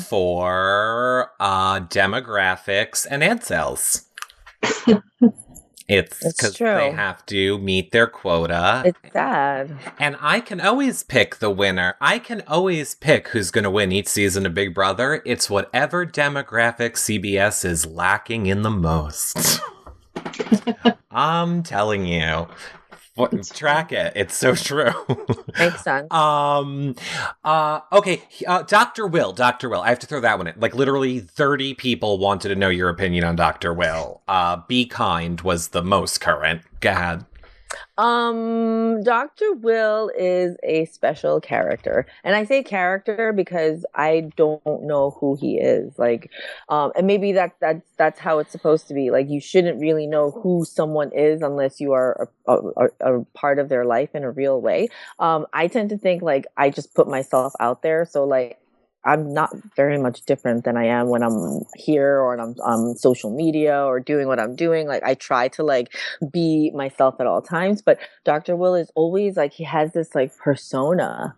for demographics and ad sales? It's because they have to meet their quota. It's sad. And I can always pick the winner. I can always pick who's going to win each season of Big Brother. It's whatever demographic CBS is lacking in the most. I'm telling you. Track it. It's so true. Makes sense. Okay. Dr. Will. I have to throw that one in. Like literally 30 people wanted to know your opinion on Dr. Will. Be Kind was the most current. Go ahead. Dr. Will is a special character, and I say character because I don't know who he is. Like, and maybe that's how it's supposed to be. Like, you shouldn't really know who someone is unless you are a part of their life in a real way. I tend to think like I just put myself out there, so like I'm not very much different than I am when I'm here or I'm on social media or doing what I'm doing. Like I try to like be myself at all times, but Dr. Will is always like, he has this like persona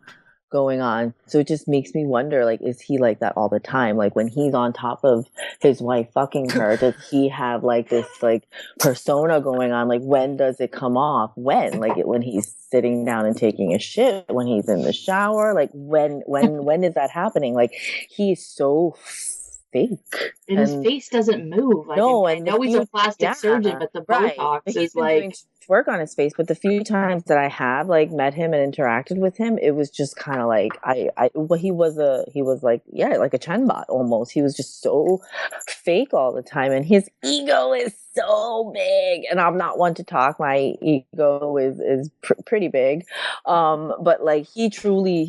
going on. So it just makes me wonder, like, is he like that all the time? Like when he's on top of his wife fucking her, does he have like this like persona going on? Like when does it come off? When? Like when he's sitting down and taking a shit, when he's in the shower, like when is that happening? Like he's so fake. And his face doesn't move. Like, no, I know he's a plastic surgeon, but the Botox is like work on his face, but the few times that I have like met him and interacted with him, it was just kind of like he was like like a Chen bot almost. He was just so fake all the time, and his ego is so big. And I'm not one to talk. My ego is pretty big, but like he truly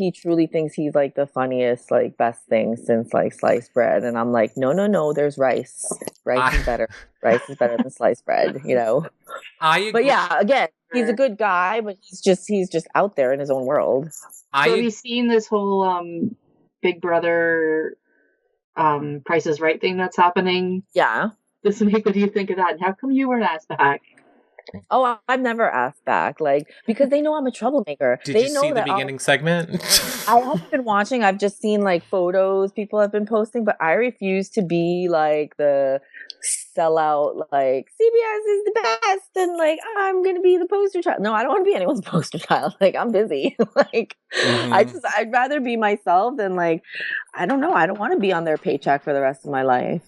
thinks he's like the funniest, like best thing since like sliced bread. And I'm like, no, there's rice. Rice is better. Rice is better than sliced bread, you know. I agree. But yeah, again, he's a good guy, but he's just out there in his own world. So have you seen this whole Big Brother Price is Right thing that's happening Yeah. this week? What do you think of that? And how come you weren't asked back? Oh, I've never asked back, like, because they know I'm a troublemaker. Did they you know see the that beginning segment? I haven't been watching. I've just seen like photos people have been posting, but I refuse to be like the sellout, like CBS is the best, and like I'm gonna be the poster child. No, I don't want to be anyone's poster child. Like I'm busy. Like I'd rather be myself than like I don't know. I don't want to be on their paycheck for the rest of my life.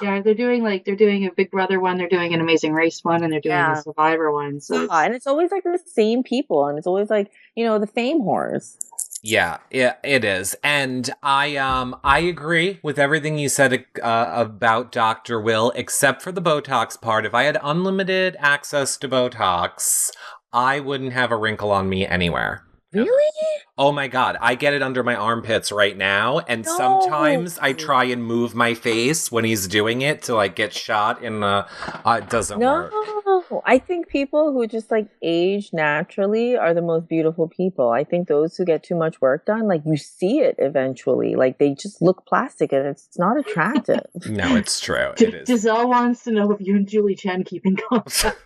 Yeah, they're doing a Big Brother one, they're doing an Amazing Race one, and they're doing a Survivor one. So and it's always like the same people, and it's always like, you know, the fame whores. Yeah, it is. And I agree with everything you said about Dr. Will, except for the Botox part. If I had unlimited access to Botox, I wouldn't have a wrinkle on me anywhere. Really? Oh my God, I get it under my armpits right now, and sometimes I try and move my face when he's doing it to like get shot in the, it doesn't work. No, I think people who just like age naturally are the most beautiful people. I think those who get too much work done, like you see it eventually, like they just look plastic and it's not attractive. No, it's true. It is. Giselle wants to know if you and Julie Chen keep in contact.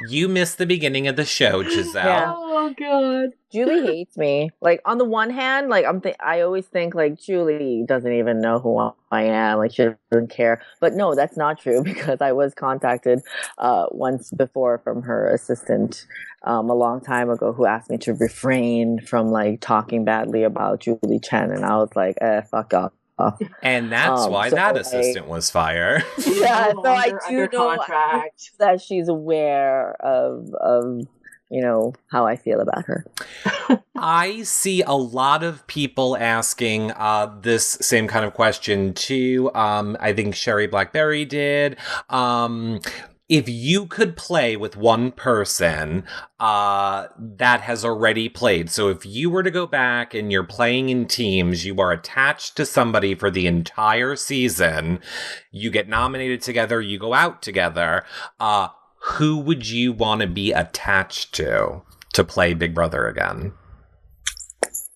You missed the beginning of the show, Giselle. Yeah. Oh God. Julie hates me. Like on the one hand, like I always think like Julie doesn't even know who I am. Like she doesn't care. But no, that's not true because I was contacted once before from her assistant a long time ago who asked me to refrain from like talking badly about Julie Chen, and I was like, fuck off. And that's why that assistant was fired. Yeah, so I do know that she's aware of you know how I feel about her. I see a lot of people asking this same kind of question too. I think Sherry Blackberry did. If you could play with one person that has already played, so if you were to go back and you're playing in teams, you are attached to somebody for the entire season, you get nominated together, you go out together, who would you want to be attached to play Big Brother again?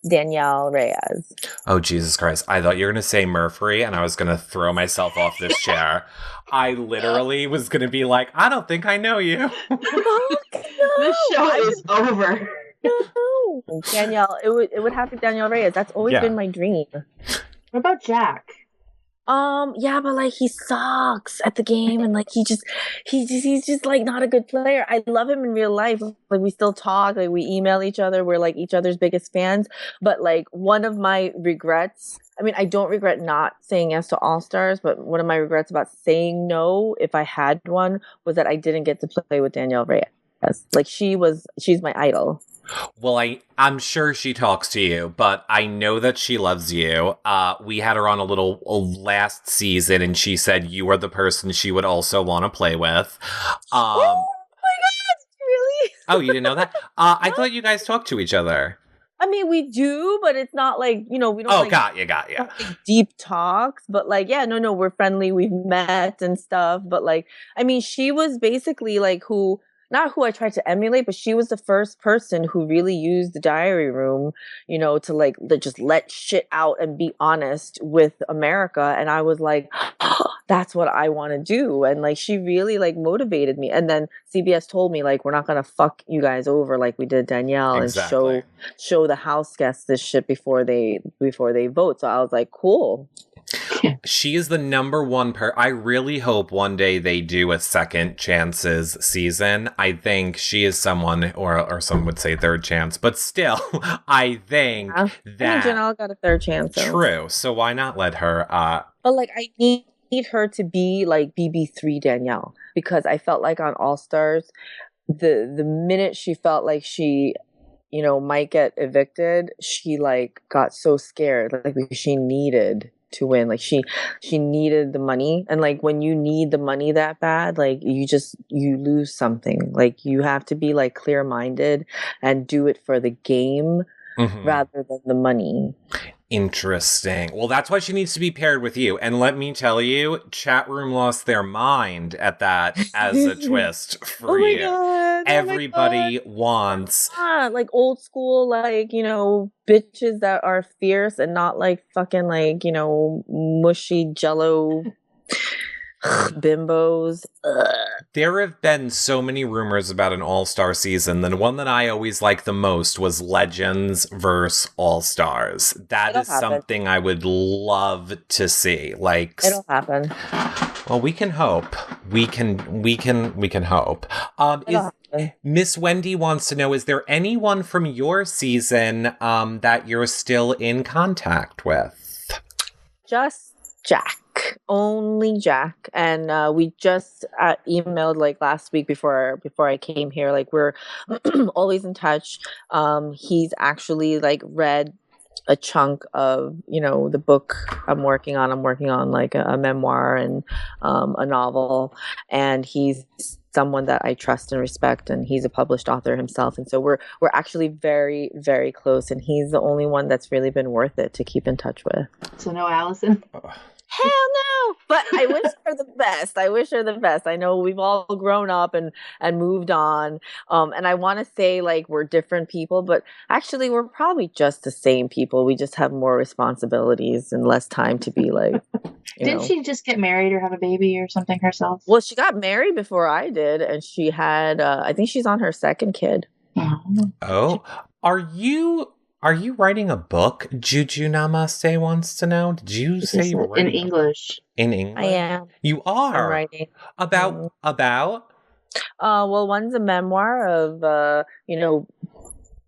Danielle Reyes. Oh, Jesus Christ. I thought you were going to say Murphy, and I was going to throw myself off this chair. I literally was going to be like, I don't think I know you. This show is over. No. Danielle, it would have to be Danielle Reyes. That's always been my dream. What about Jack? Yeah, but like he sucks at the game, and like he's just like not a good player. I love him in real life. Like we still talk, like we email each other. We're like each other's biggest fans. But like one of my regrets, I mean, I don't regret not saying yes to All Stars, but one of my regrets about saying no, if I had one, was that I didn't get to play with Danielle Reyes. Like she's my idol. Well, I'm sure she talks to you, but I know that she loves you. We had her on a little last season, and she said you are the person she would also want to play with. Oh my God, really? Oh, you didn't know that? I thought you guys talked to each other. I mean, we do, but it's not like, you know, we don't. Oh, like, got you. Like deep talks, but like, yeah, no, we're friendly. We've met and stuff, but like, I mean, she was basically like not who I tried to emulate, but she was the first person who really used the diary room, you know, to just let shit out and be honest with America. And I was like, oh, that's what I want to do. And like, she really like motivated me. And then CBS told me like, we're not going to fuck you guys over like we did Danielle and show the house guests this shit before they vote. So I was like, cool. She is the number one I really hope one day they do a second chances season. I think she is someone, or some would say third chance, but still, I think that... I mean, Janelle got a third chance. True, so why not let her... But like, I need her to be like BB3 Danielle, because I felt like on All Stars, the minute she felt like she, you know, might get evicted, she like got so scared, like she needed to win, like she needed the money. And like when you need the money that bad, like you lose something. Like you have to be like clear-minded and do it for the game rather than the money. Interesting. Well, that's why she needs to be paired with you. And let me tell you, chat room lost their mind at that as a twist for you. God. Everybody wants like old school, like, you know, bitches that are fierce and not like fucking like, you know, mushy jello bimbos. Ugh. There have been so many rumors about an All-Star season. The one that I always liked the most was Legends versus All-Stars. That is something I would love to see. Like, it'll happen. Well, we can hope. We can hope. Miss Wendy wants to know, is there anyone from your season that you're still in contact with? Just Jack. Only Jack. And we just emailed like last week before I came here. Like we're always in touch. He's actually like read a chunk of, you know, the book I'm working on like a memoir and a novel, and he's someone that I trust and respect, and he's a published author himself, and so we're actually very, very close, and he's the only one that's really been worth it to keep in touch with. So no Allison? Hell no! But I wish her the best. I know we've all grown up and moved on. And I want to say like we're different people, but actually we're probably just the same people. We just have more responsibilities and less time to be like, Didn't she just get married or have a baby or something herself? Well, she got married before I did, and she had, I think she's on her second kid. Oh, Are you writing a book? Juju Namaste wants to know. Did you say you were writing in English? In English? I am. You are? I'm writing. About? Well, one's a memoir of, you know,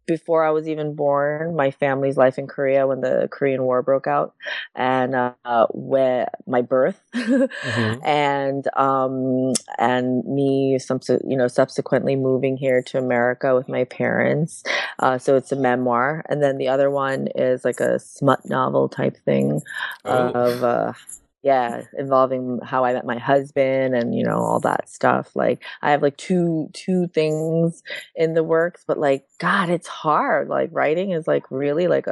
before I was even born, my family's life in Korea when the Korean War broke out, and where my birth, and me, subsequently moving here to America with my parents. So it's a memoir, and then the other one is like a smut novel type thing of. Involving how I met my husband and, you know, all that stuff. Like I have like two things in the works, but like, God, it's hard. Like writing is like really like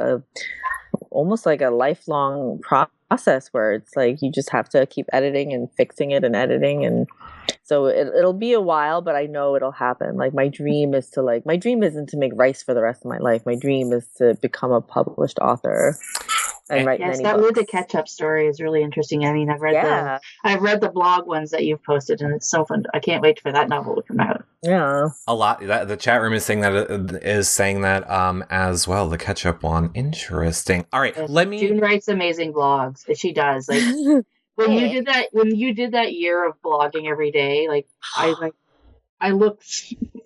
almost like a lifelong process where it's like, you just have to keep editing and fixing it and editing. And so it'll be a while, but I know it'll happen. Like my dream isn't to make rice for the rest of my life. My dream is to become a published author. And write many that books. With the ketchup story is really interesting. I mean, I've read the blog ones that you've posted, and it's so fun. I can't wait for that novel to come out. Yeah, a lot. The chat room is saying that as well. The ketchup one, interesting. All right, June writes amazing blogs. She does. Like when you did that year of blogging every day, like I looked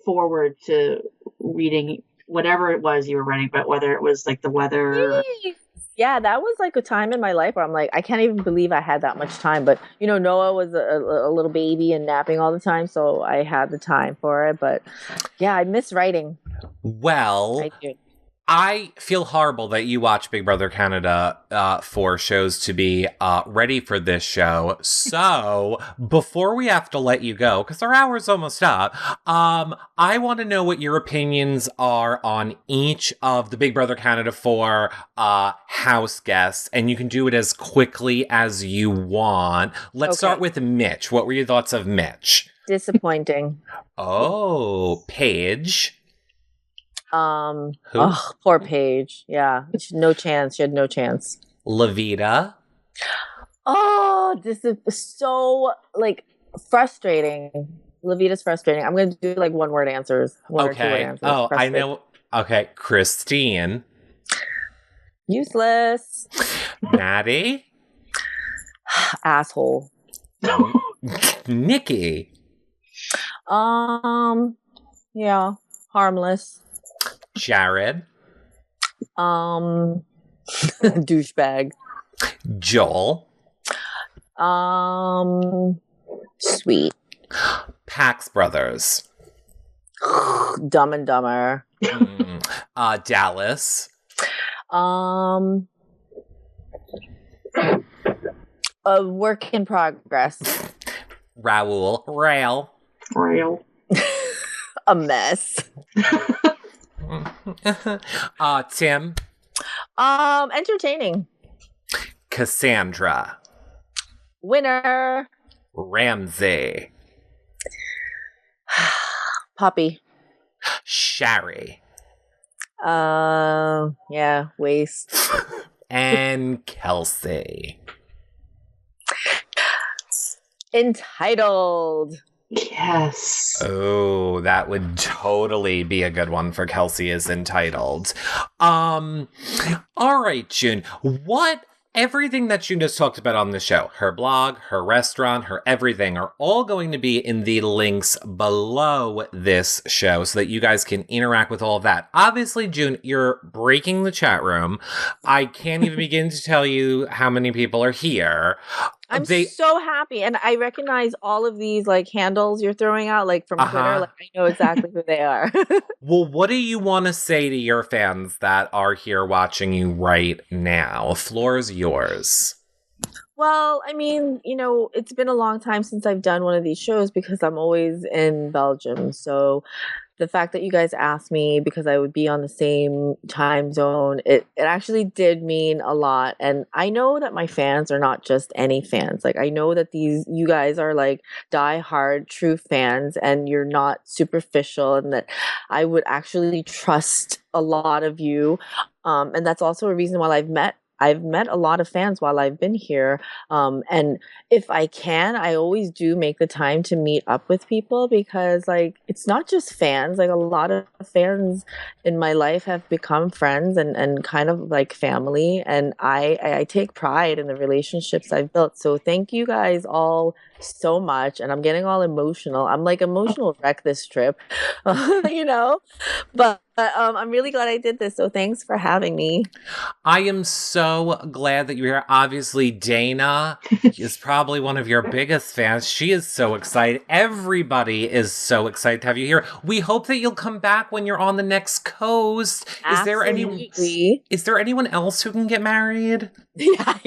forward to reading whatever it was you were writing, but whether it was like the weather. Yeah, that was like a time in my life where I'm like, I can't even believe I had that much time. But, you know, Noah was a little baby and napping all the time, so I had the time for it. But, yeah, I miss writing. Well, I do. I feel horrible that you watch Big Brother Canada for shows to be ready for this show. So before we have to let you go, because our hour's almost up, I want to know what your opinions are on each of the Big Brother Canada 4 house guests, and you can do it as quickly as you want. Let's start with Mitch. What were your thoughts of Mitch? Disappointing. Oh, Paige. Who? Oh, poor Paige. Yeah. No chance. She had no chance. Lavita. Oh, this is so like frustrating. Lavita's frustrating. I'm going to do like one word answers. One or two word answers. Oh, I know. Okay. Christine. Useless. Maddie. Asshole. Nikki. Yeah. Harmless. Jared. Douchebag. Joel. Sweet. Pax Brothers. Dumb and Dumber. Dallas. A work in progress. Raoul. Rail. A mess. Tim. Entertaining. Cassandra. Winner. Ramsey. Poppy. Shari. Yeah, waste. And Kelsey. Entitled. Yes. Oh, that would totally be a good one for Kelsey is Entitled. All right, June. Everything that June just talked about on the show, her blog, her restaurant, her everything, are all going to be in the links below this show so that you guys can interact with all of that. Obviously, June, you're breaking the chat room. I can't even begin to tell you how many people are here. I'm so happy, and I recognize all of these like handles you're throwing out, like from Twitter. Like I know exactly who they are. Well, what do you want to say to your fans that are here watching you right now? The floor is yours. Well, I mean, it's been a long time since I've done one of these shows because I'm always in Belgium. So the fact that you guys asked me because I would be on the same time zone, it actually did mean a lot. And I know that my fans are not just any fans. Like I know that you guys are like diehard true fans and you're not superficial, and that I would actually trust a lot of you. And that's also a reason why I've met a lot of fans while I've been here. And if I can, I always do make the time to meet up with people because like, it's not just fans, like a lot of fans in my life have become friends and kind of like family. And I take pride in the relationships I've built. So thank you guys all so much. And I'm getting all emotional. I'm like emotional wreck this trip, but I'm really glad I did this. So thanks for having me. I am so glad that you're here. Obviously, Dana is probably one of your biggest fans. She is so excited. Everybody is so excited to have you here. We hope that you'll come back when you're on the next coast. Absolutely. Is there anyone else who can get married? Yeah.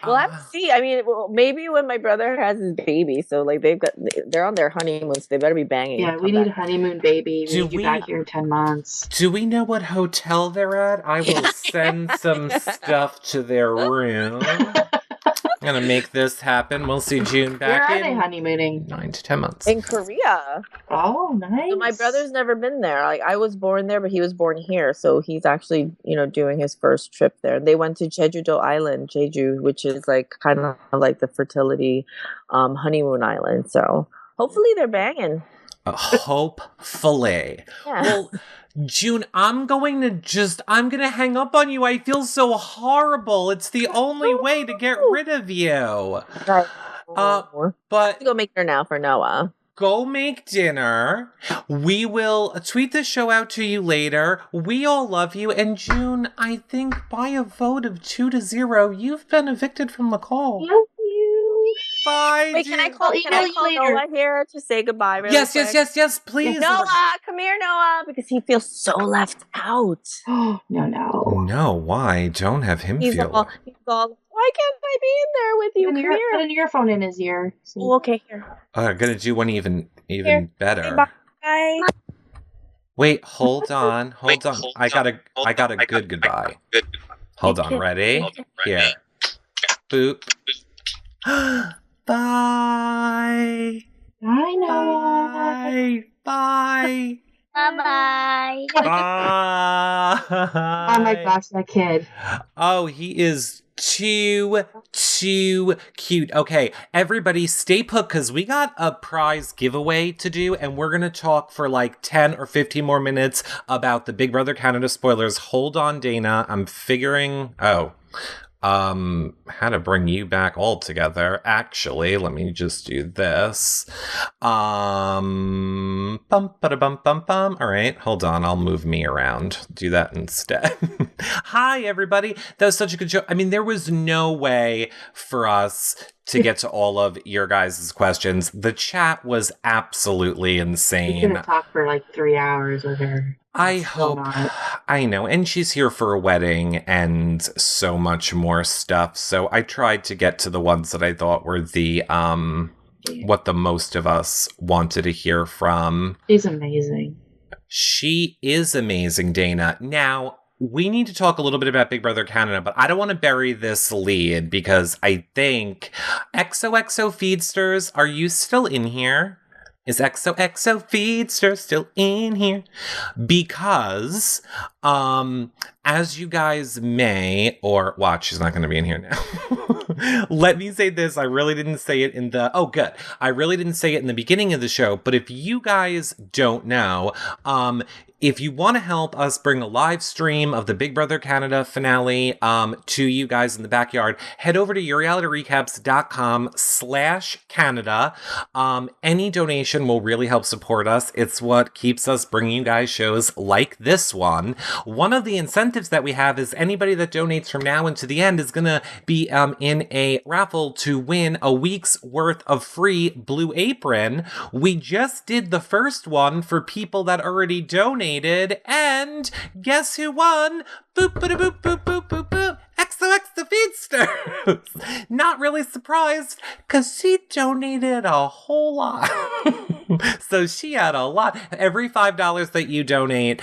We'll have to see. I mean, maybe when my brother has his baby. So like they're on their honeymoon, so they better be banging. Yeah, we need a honeymoon baby. We need you back here in 10 months. Do we know what hotel they're at? I will send some stuff to their room. I'm gonna make this happen. We'll see June back Where are they honeymooning? 9 to 10 months. In Korea. Oh, nice. So my brother's never been there. Like I was born there, but he was born here. So he's actually, doing his first trip there. They went to Jeju-do Island, Jeju, which is like kind of like the fertility honeymoon island. So hopefully they're banging. Hopefully. Yeah. Well, June, I'm gonna hang up on you. I feel so horrible. It's the only way to get rid of you. Right. But go make dinner now for Noah. Go make dinner. We will tweet the show out to you later. We all love you. And June, I think by a vote of 2-0, you've been evicted from the call. Love you. Bye. Wait, June. can I call Noah here to say goodbye? Really yes, quick? yes, please. Noah, come here, Noah, because he feels so left out. Oh, no. No, why? Don't have him He's feel. all, why can't I be in there with you? Come here. Put an earphone in his ear. Oh, okay, here. I'm gonna do one even better. Say bye. Wait, hold on. I got a good goodbye. Hold on, ready? Here. Boop. Bye. Bye, Noah. Bye. Bye-bye. Bye. Oh my gosh, that kid. Oh, he is too cute. Okay, everybody stay put because we got a prize giveaway to do and we're going to talk for like 10 or 15 more minutes about the Big Brother Canada spoilers. Hold on, Dana. I'm figuring... how to bring you back all together. Actually, let me just do this. Bum, ba-da-bum, bum, bum. All right, hold on. I'll move me around. Do that instead. Hi, everybody. That was such a good show. I mean, there was no way for us to get to all of your guys' questions. The chat was absolutely We insane. could have talked for like 3 hours with her. I It's still hope. not. I know. And she's here for a wedding and so much more stuff. So I tried to get to the ones that I thought were the what the most of us wanted to hear from. She's amazing. She is amazing, Dana. Now, we need to talk a little bit about Big Brother Canada, but I don't want to bury this lead because I think XOXO Feedsters, are you still in here? Is XOXO Feedster still in here? Because, as you guys may, or watch, she's not going to be in here now. Let me say this. I really didn't say it in the, oh, good. I really didn't say it in the beginning of the show, but if you guys don't know, if you want to help us bring a live stream of the Big Brother Canada finale to you guys in the backyard, head over to yourrealityrecaps.com/Canada. Any donation will really help support us. It's what keeps us bringing you guys shows like this one. One of the incentives that we have is anybody that donates from now until the end is going to be in a raffle to win a week's worth of free Blue Apron. We just did the first one for people that already donated. And guess who won? Boop, boop, boop, boop, boop, boop, boop. XOXO Feedsters. Not really surprised because she donated a whole lot. So she had a lot. Every $5 that you donate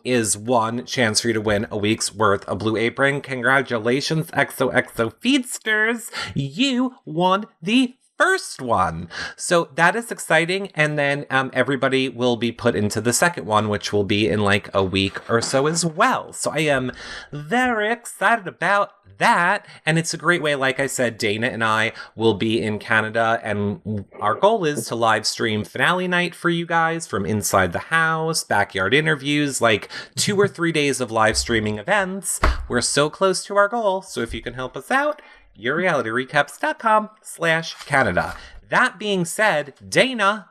is one chance for you to win a week's worth of Blue Apron. Congratulations, XOXO Feedsters. You won the first one. So that is exciting. And then everybody will be put into the second one, which will be in like a week or so as well. So I am very excited about that. And it's a great way. Like I said, Dana and I will be in Canada, and our goal is to live stream finale night for you guys from inside the house, backyard interviews, like 2 or 3 days of live streaming events. We're so close to our goal. So if you can help us out, yourrealityrecaps.com/Canada. That being said, Dana,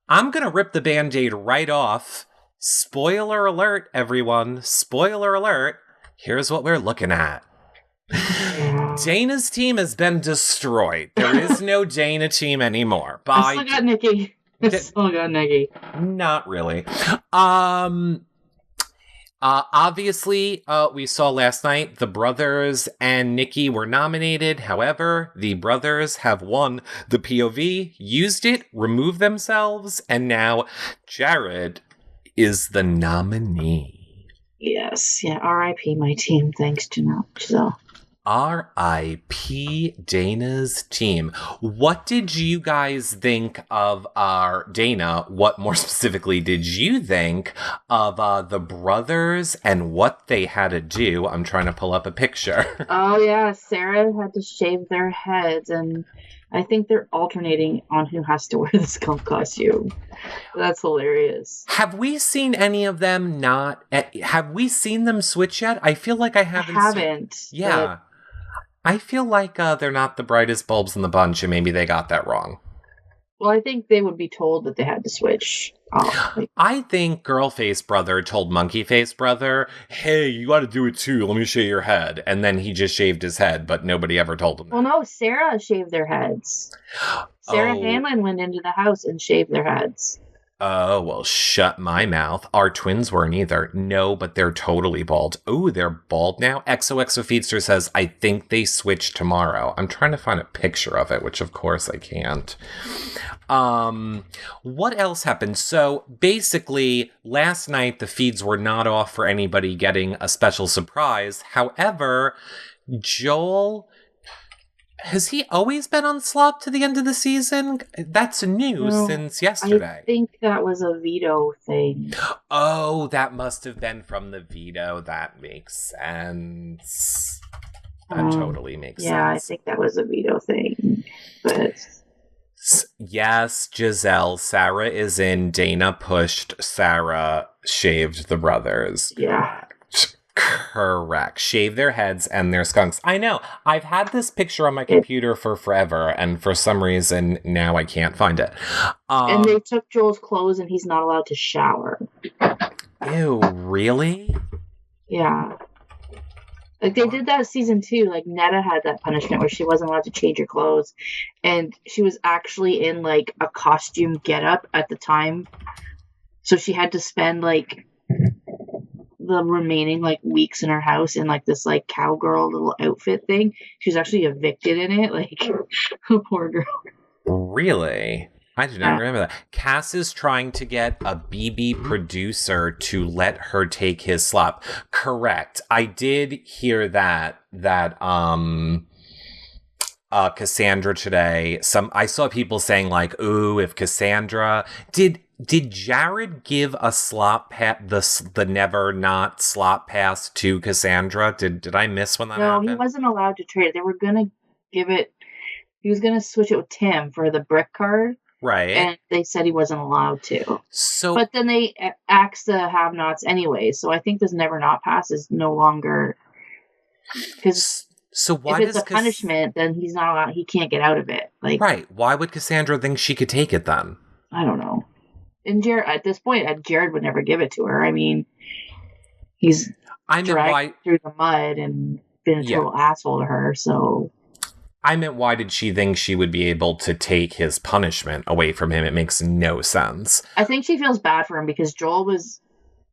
I'm going to rip the Band-Aid right off. Spoiler alert, everyone. Spoiler alert. Here's what we're looking at. Dana's team has been destroyed. There is no Dana team anymore. I still got Nikki. Not really. Obviously, we saw last night the brothers and Nikki were nominated. However, the brothers have won the POV, used it, removed themselves, and now Jared is the nominee. Yes. Yeah. R.I.P. my team. Thanks, Giselle. R.I.P. Dana's team. What did you guys think of our Dana? What more specifically did you think of the brothers and what they had to do? I'm trying to pull up a picture. Oh, yeah. Sarah had to shave their heads, and I think they're alternating on who has to wear the skunk costume. That's hilarious. Have we seen any of them not? Have we seen them switch yet? I feel like I haven't. Yeah. I feel like they're not the brightest bulbs in the bunch, and maybe they got that wrong. Well, I think they would be told that they had to switch. I think Girl-Face Brother told Monkey-Face Brother, hey, you got to do it too. Let me shave your head. And then he just shaved his head, but nobody ever told him that. Well, no, Sarah shaved their heads. Sarah Hanlon went into the house and shaved their heads. Oh, well, shut my mouth. Our twins weren't either. No, but they're totally bald. Oh, they're bald now? XOXO Feedster says, I think they switch tomorrow. I'm trying to find a picture of it, which of course I can't. What else happened? So basically, last night the feeds were not off for anybody getting a special surprise. However, Joel... Has he always been on slop to the end of the season? That's new since yesterday. I think that was a veto thing. Oh, that must have been from the veto. That makes sense. That totally makes sense. Yeah, I think that was a veto thing. But yes, Giselle, Sarah is in. Dana pushed, Sarah shaved the brothers. Yeah. Correct. Shave their heads and their skunks. I know. I've had this picture on my computer for forever, and for some reason now I can't find it. And they took Joel's clothes, and he's not allowed to shower. Ew, really? Yeah. Like, they did that season 2. Like, Netta had that punishment where she wasn't allowed to change her clothes. And she was actually in, like, a costume getup at the time. So she had to spend, like, the remaining, like, weeks in her house in, like, this, like, cowgirl little outfit thing. She was actually evicted in it. Like, poor girl. Really? I do not remember that. Cass is trying to get a BB producer to let her take his slop. Correct. I did hear that Cassandra today. I saw people saying like, "Ooh, if Cassandra did Jared give a slop the never not slop pass to Cassandra? Did I miss when that happened? No, he wasn't allowed to trade it. They were gonna give it. He was gonna switch it with Tim for the brick card. Right. And they said he wasn't allowed to. So, but then they axed the have-nots anyway. So I think this never not pass is no longer, because why if it's a punishment, then he's not allowed. He can't get out of it. Like, right? Why would Cassandra think she could take it then? I don't know. And Jared, at this point, Jared would never give it to her. I mean, he's dragged through the mud and been a total asshole to her. So. I meant, why did she think she would be able to take his punishment away from him? It makes no sense. I think she feels bad for him because Joel was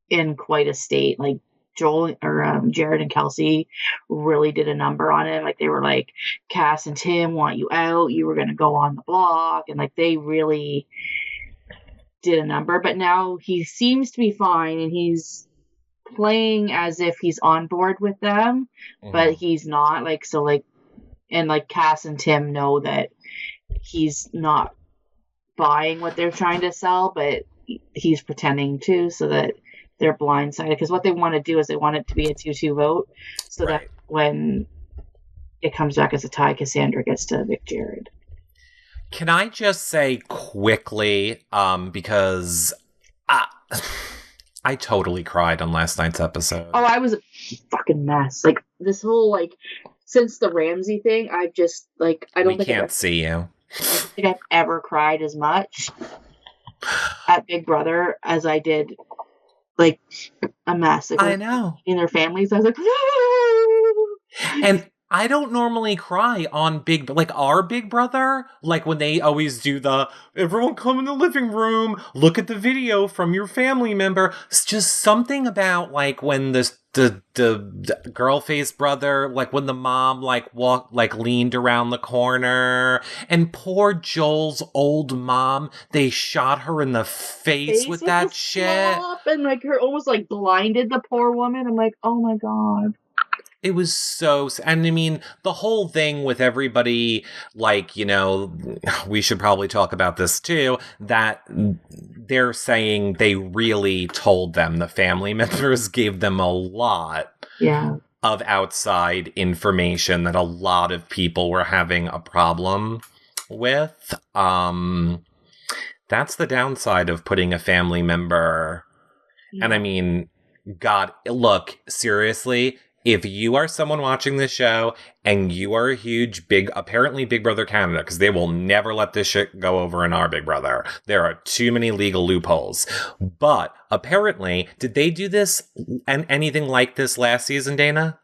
in quite a state. Like, Joel or Jared and Kelsey really did a number on him. Like, they were like, Cass and Tim want you out. You were going to go on the block. And, like, they really did a number. But now he seems to be fine and he's playing as if he's on board with them. Mm-hmm. But he's not. Like, so, like, and, like, Cass and Tim know that he's not buying what they're trying to sell, but he's pretending to, so that they're blindsided. Because what they want to do is they want it to be a 2-2 vote, so that when it comes back as a tie, Cassandra gets to evict Jared. Can I just say quickly, because I totally cried on last night's episode. Oh, I was a fucking mess. Like, this whole, like, since the Ramsey thing, I've just, like, I don't think can't see you. I don't think I've ever cried as much at Big Brother as I did, like, a mess. Like, I know. In their families, I was like, no! And I don't normally cry on our Big Brother, like when they always do everyone come in the living room, look at the video from your family member. It's just something about, like, when the girl-faced brother, like when the mom leaned around the corner, and poor Joel's old mom, they shot her in the face with that shit. And, like, her almost, like, blinded the poor woman. I'm like, oh my God. It was so, and I mean, the whole thing with everybody, like, you know, we should probably talk about this too, that they're saying they really told them, the family members gave them a lot of outside information that a lot of people were having a problem with. That's the downside of putting a family member, and I mean, God, look, seriously, if you are someone watching this show and you are a huge, apparently Big Brother Canada, because they will never let this shit go over in our Big Brother. There are too many legal loopholes. But apparently, did they do this and anything like this last season, Dana?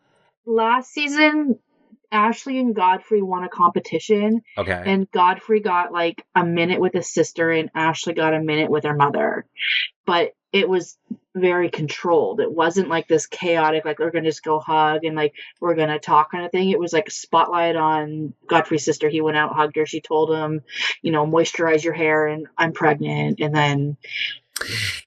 Last season, Ashley and Godfrey won a competition. Okay. And Godfrey got, like, a minute with his sister and Ashley got a minute with her mother. But it was very controlled. It wasn't like this chaotic, like, we're going to just go hug and, like, we're going to talk kind of thing. It was like a spotlight on Godfrey's sister. He went out, hugged her. She told him, you know, moisturize your hair and I'm pregnant. And then,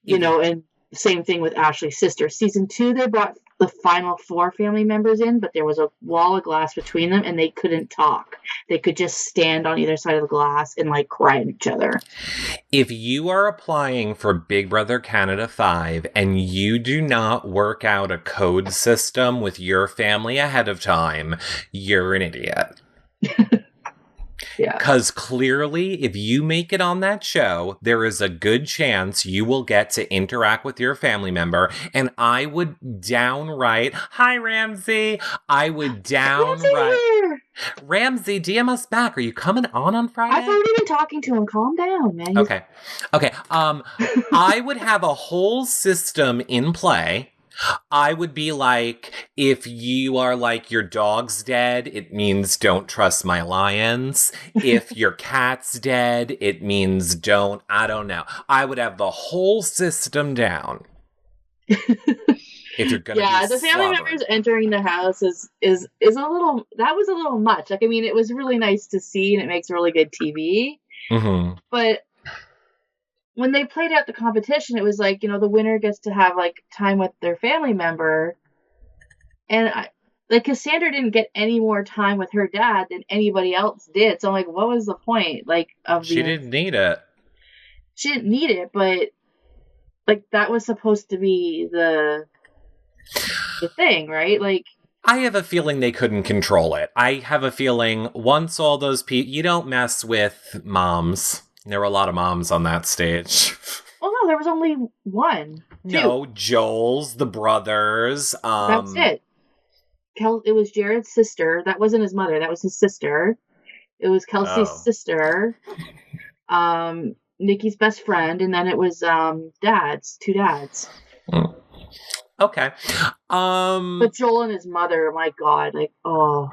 you know, and same thing with Ashley's sister. Season 2, they brought the final 4 family members in, but there was a wall of glass between them and they couldn't talk. They could just stand on either side of the glass and, like, cry at each other. If you are applying for Big Brother Canada 5 and you do not work out a code system with your family ahead of time, you're an idiot. Yeah. Because clearly, if you make it on that show, there is a good chance you will get to interact with your family member. And I would downright, hi, Ramsey. I would downright, Ramsey, DM us back. Are you coming on Friday? I've already been talking to him. Calm down, man. Okay. I would have a whole system in play. I would be like, if you are like, your dog's dead, it means don't trust my lions. If your cat's dead, it means I don't know. I would have the whole system down. If you're gonna be the family slobbering. members entering the house is a little, that was a little much. Like, I mean, it was really nice to see and it makes really good TV. Mm-hmm. But when they played out the competition, it was like, the winner gets to have like time with their family member. And Cassandra didn't get any more time with her dad than anybody else did. So I'm like, what was the point? She didn't need it. She didn't need it, but that was supposed to be the thing, right? I have a feeling they couldn't control it. I have a feeling once all those people, you don't mess with moms. There were a lot of moms on that stage. Well, no, there was only one. Two. No, Joel's, the brothers. That's it. It was Jared's sister. That wasn't his mother. That was his sister. It was Kelsey's sister. Nikki's best friend, and then it was two dads. Okay. But Joel and his mother, my God, oh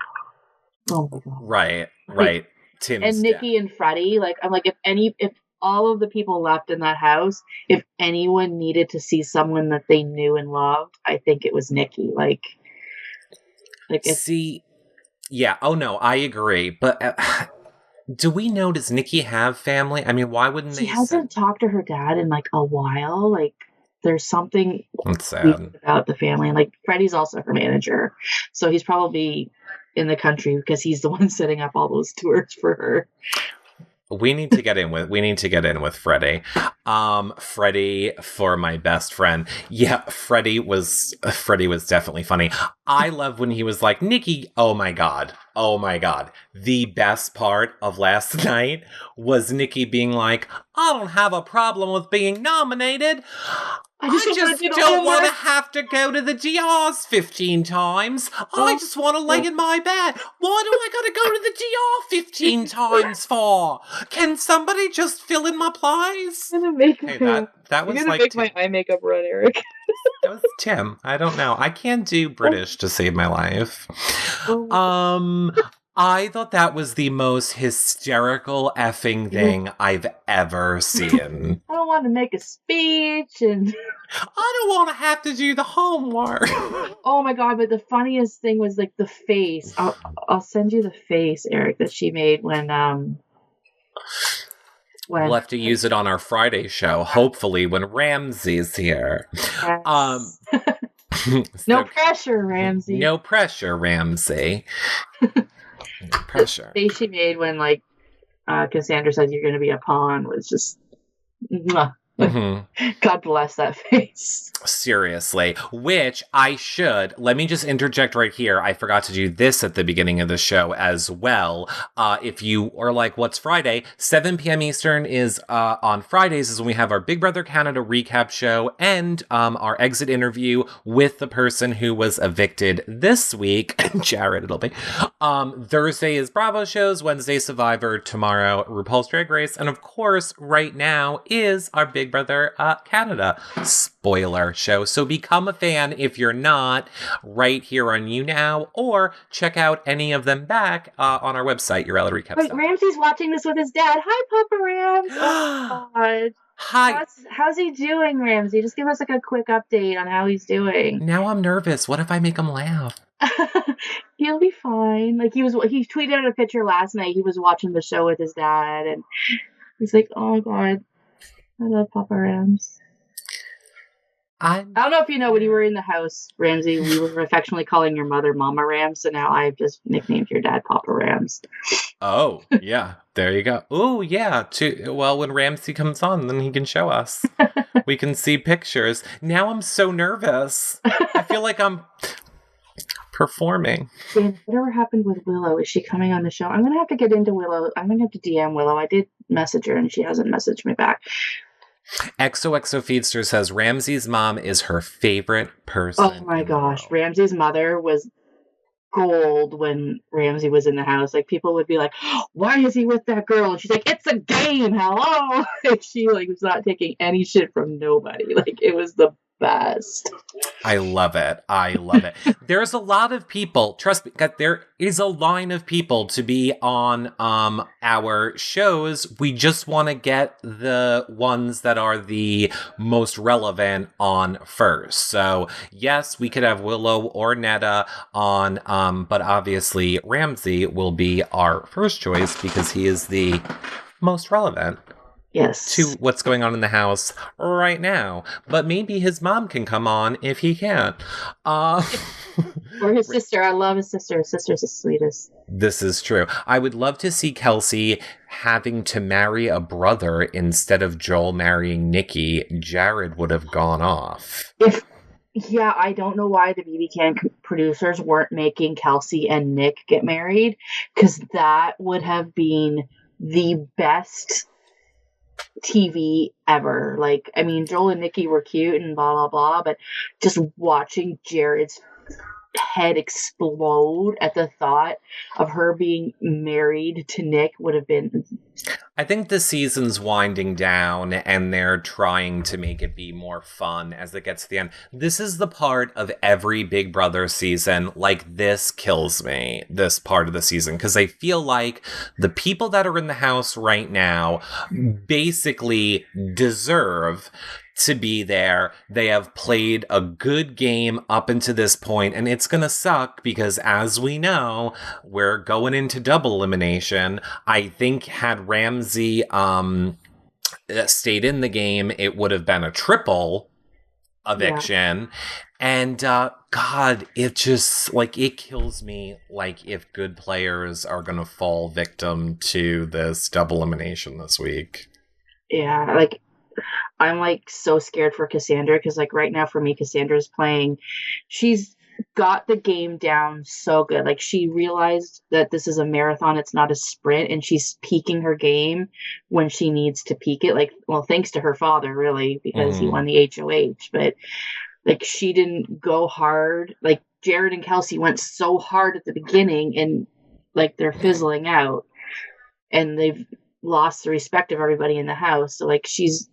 my God. Right. Tim's and Nikki dead. And Freddie, I'm like, if all of the people left in that house, if anyone needed to see someone that they knew and loved, I think it was Nikki. See, yeah. Oh no, I agree. But do we know? Does Nikki have family? I mean, why wouldn't they? She hasn't talked to her dad in a while. There's something that's sad about the family, and Freddie's also her manager, so he's probably in the country because he's the one setting up all those tours for her. We need to get in with Freddie. Freddie for my best friend. Yeah, Freddie was definitely funny. I love when he was like, Nikki, oh my God. The best part of last night was Nikki being like, I don't have a problem with being nominated. I just don't want to have to go to the GRs 15 times. I just want to lay in my bed. Why do I got to go to the GR 15 times for? Can somebody just fill in my plies? I'm gonna make that was make my eye makeup run, Eric. That was Tim. I don't know. I can't do British to save my life. I thought that was the most hysterical effing thing I've ever seen. I don't want to make a speech and I don't want to have to do the homework. Oh my God, but the funniest thing was the face. I'll send you the face, Eric, that she made when we'll have to use it on our Friday show, hopefully when Ramsey's here. Yes. No pressure, Ramsey. No pressure, Ramsey. Pressure. The face she made when Cassandra said you're going to be a pawn was just God bless that face. Seriously. Which let me just interject right here. I forgot to do this at the beginning of the show as well. If you are like, what's Friday? 7 p.m. Eastern is on Fridays is when we have our Big Brother Canada recap show and our exit interview with the person who was evicted this week. Jared, it'll be. Thursday is Bravo shows, Wednesday Survivor, tomorrow RuPaul's Drag Race, and of course, right now is our Big Brother Canada spoiler show. So become a fan if you're not, right here on You Now, or check out any of them back on our website, YourReality Recap. Wait, Ramsey's watching this with his dad. Hi, Papa Rams. Oh, God. Hi. How's he doing, Ramsey? Just give us a quick update on how he's doing. Now I'm nervous. What if I make him laugh? He'll be fine. He tweeted out a picture last night. He was watching the show with his dad, and he's like, "Oh God, I love Papa Rams." I don't know if you know, when you were in the house, Ramsey, we were affectionately calling your mother Mama Rams, so now I've just nicknamed your dad Papa Rams. Oh, yeah. There you go. Oh, yeah. Well, when Ramsey comes on, then he can show us. We can see pictures. Now I'm so nervous. I feel like I'm performing. Dan, whatever happened with Willow? Is she coming on the show? I'm going to have to get into Willow. I'm going to have to DM Willow. I did message her, and she hasn't messaged me back. XOXO Feedster says Ramsey's mom is her favorite person. Oh my gosh. Ramsey's mother was gold when Ramsey was in the house. People would be like, why is he with that girl? And she's like, it's a game. Hello. She was not taking any shit from nobody. It was the best. I love it. I love it. There's a lot of people, trust me, that there is a line of people to be on our shows. We just want to get the ones that are the most relevant on first. So yes, we could have Willow or Netta on, but obviously Ramsey will be our first choice because he is the most relevant. Yes. To what's going on in the house right now. But maybe his mom can come on if he can't. Or his sister. I love his sister. His sister's the sweetest. This is true. I would love to see Kelsey having to marry a brother instead of Joel marrying Nikki. Jared would have gone off. Yeah, I don't know why the BBCAN producers weren't making Kelsey and Nick get married, because that would have been the best TV ever. Like, I mean, Joel and Nikki were cute and blah blah blah, but just watching Jared's head explode at the thought of her being married to Nick would have been... I think the season's winding down and they're trying to make it be more fun as it gets to the end. This is the part of every Big Brother season, like, this kills me, this part of the season, because I feel like the people that are in the house right now basically deserve to be there. They have played a good game up until this point, and it's gonna suck because, as we know, we're going into double elimination. I think had Ramsey stayed in the game, it would have been a triple eviction. Yeah. And God, it just, like, it kills me, like, if good players are gonna fall victim to this double elimination this week. Yeah, like, I'm, like, so scared for Cassandra, because, like, right now for me, Cassandra's playing, she's got the game down so good. Like, she realized that this is a marathon, it's not a sprint, and she's peaking her game when she needs to peak it. Like, well, thanks to her father, really, because he won the HOH, but, like, she didn't go hard. Like, Jared and Kelsey went so hard at the beginning, and, like, they're fizzling out, and they've lost the respect of everybody in the house. So, like, she's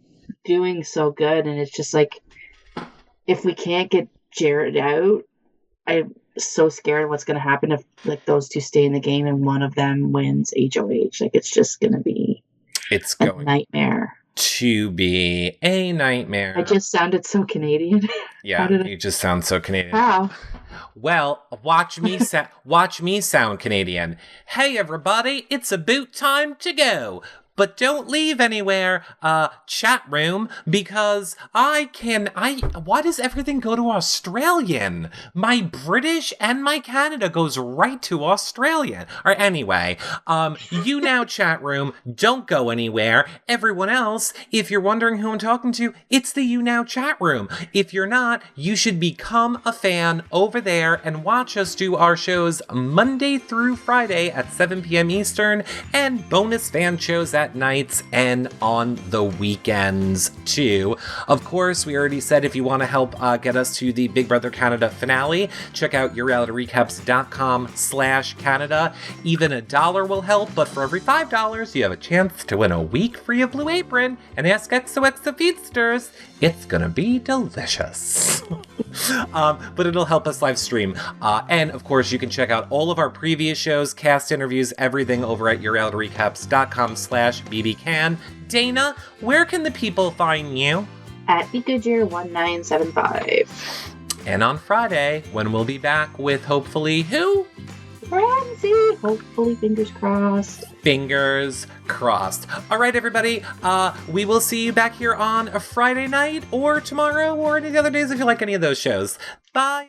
doing so good, and it's just like, if we can't get Jared out, I'm so scared what's going to happen if, like, those two stay in the game and one of them wins HOH. Like, it's just going to be a nightmare. To be a nightmare. I just sounded so Canadian. Yeah, you just sound so Canadian. Wow. Well, watch me sound Canadian. Hey everybody, it's about time to go. But don't leave anywhere, chat room, because why does everything go to Australian? My British and my Canada goes right to Australian. Or anyway, you now chat room, don't go anywhere. Everyone else, if you're wondering who I'm talking to, it's the You Now chat room. If you're not, you should become a fan over there and watch us do our shows Monday through Friday at 7 p.m. Eastern, and bonus fan shows at nights and on the weekends too. Of course, we already said if you want to help get us to the Big Brother Canada finale, check out yourrealityrecaps.com/Canada. Even $1 will help, but for every $5, you have a chance to win a week free of Blue Apron and Ask XOXO Feedsters. It's gonna be delicious. But it'll help us live stream. And of course, you can check out all of our previous shows, cast interviews, everything over at yourrealityrecaps.com/BBCAN. Dana, where can the people find you? At BeGoodYear1975. And on Friday, when we'll be back with hopefully who? Ramsey. Hopefully, fingers crossed. Fingers crossed. All right, everybody. We will see you back here on a Friday night or tomorrow or any other days if you like any of those shows. Bye.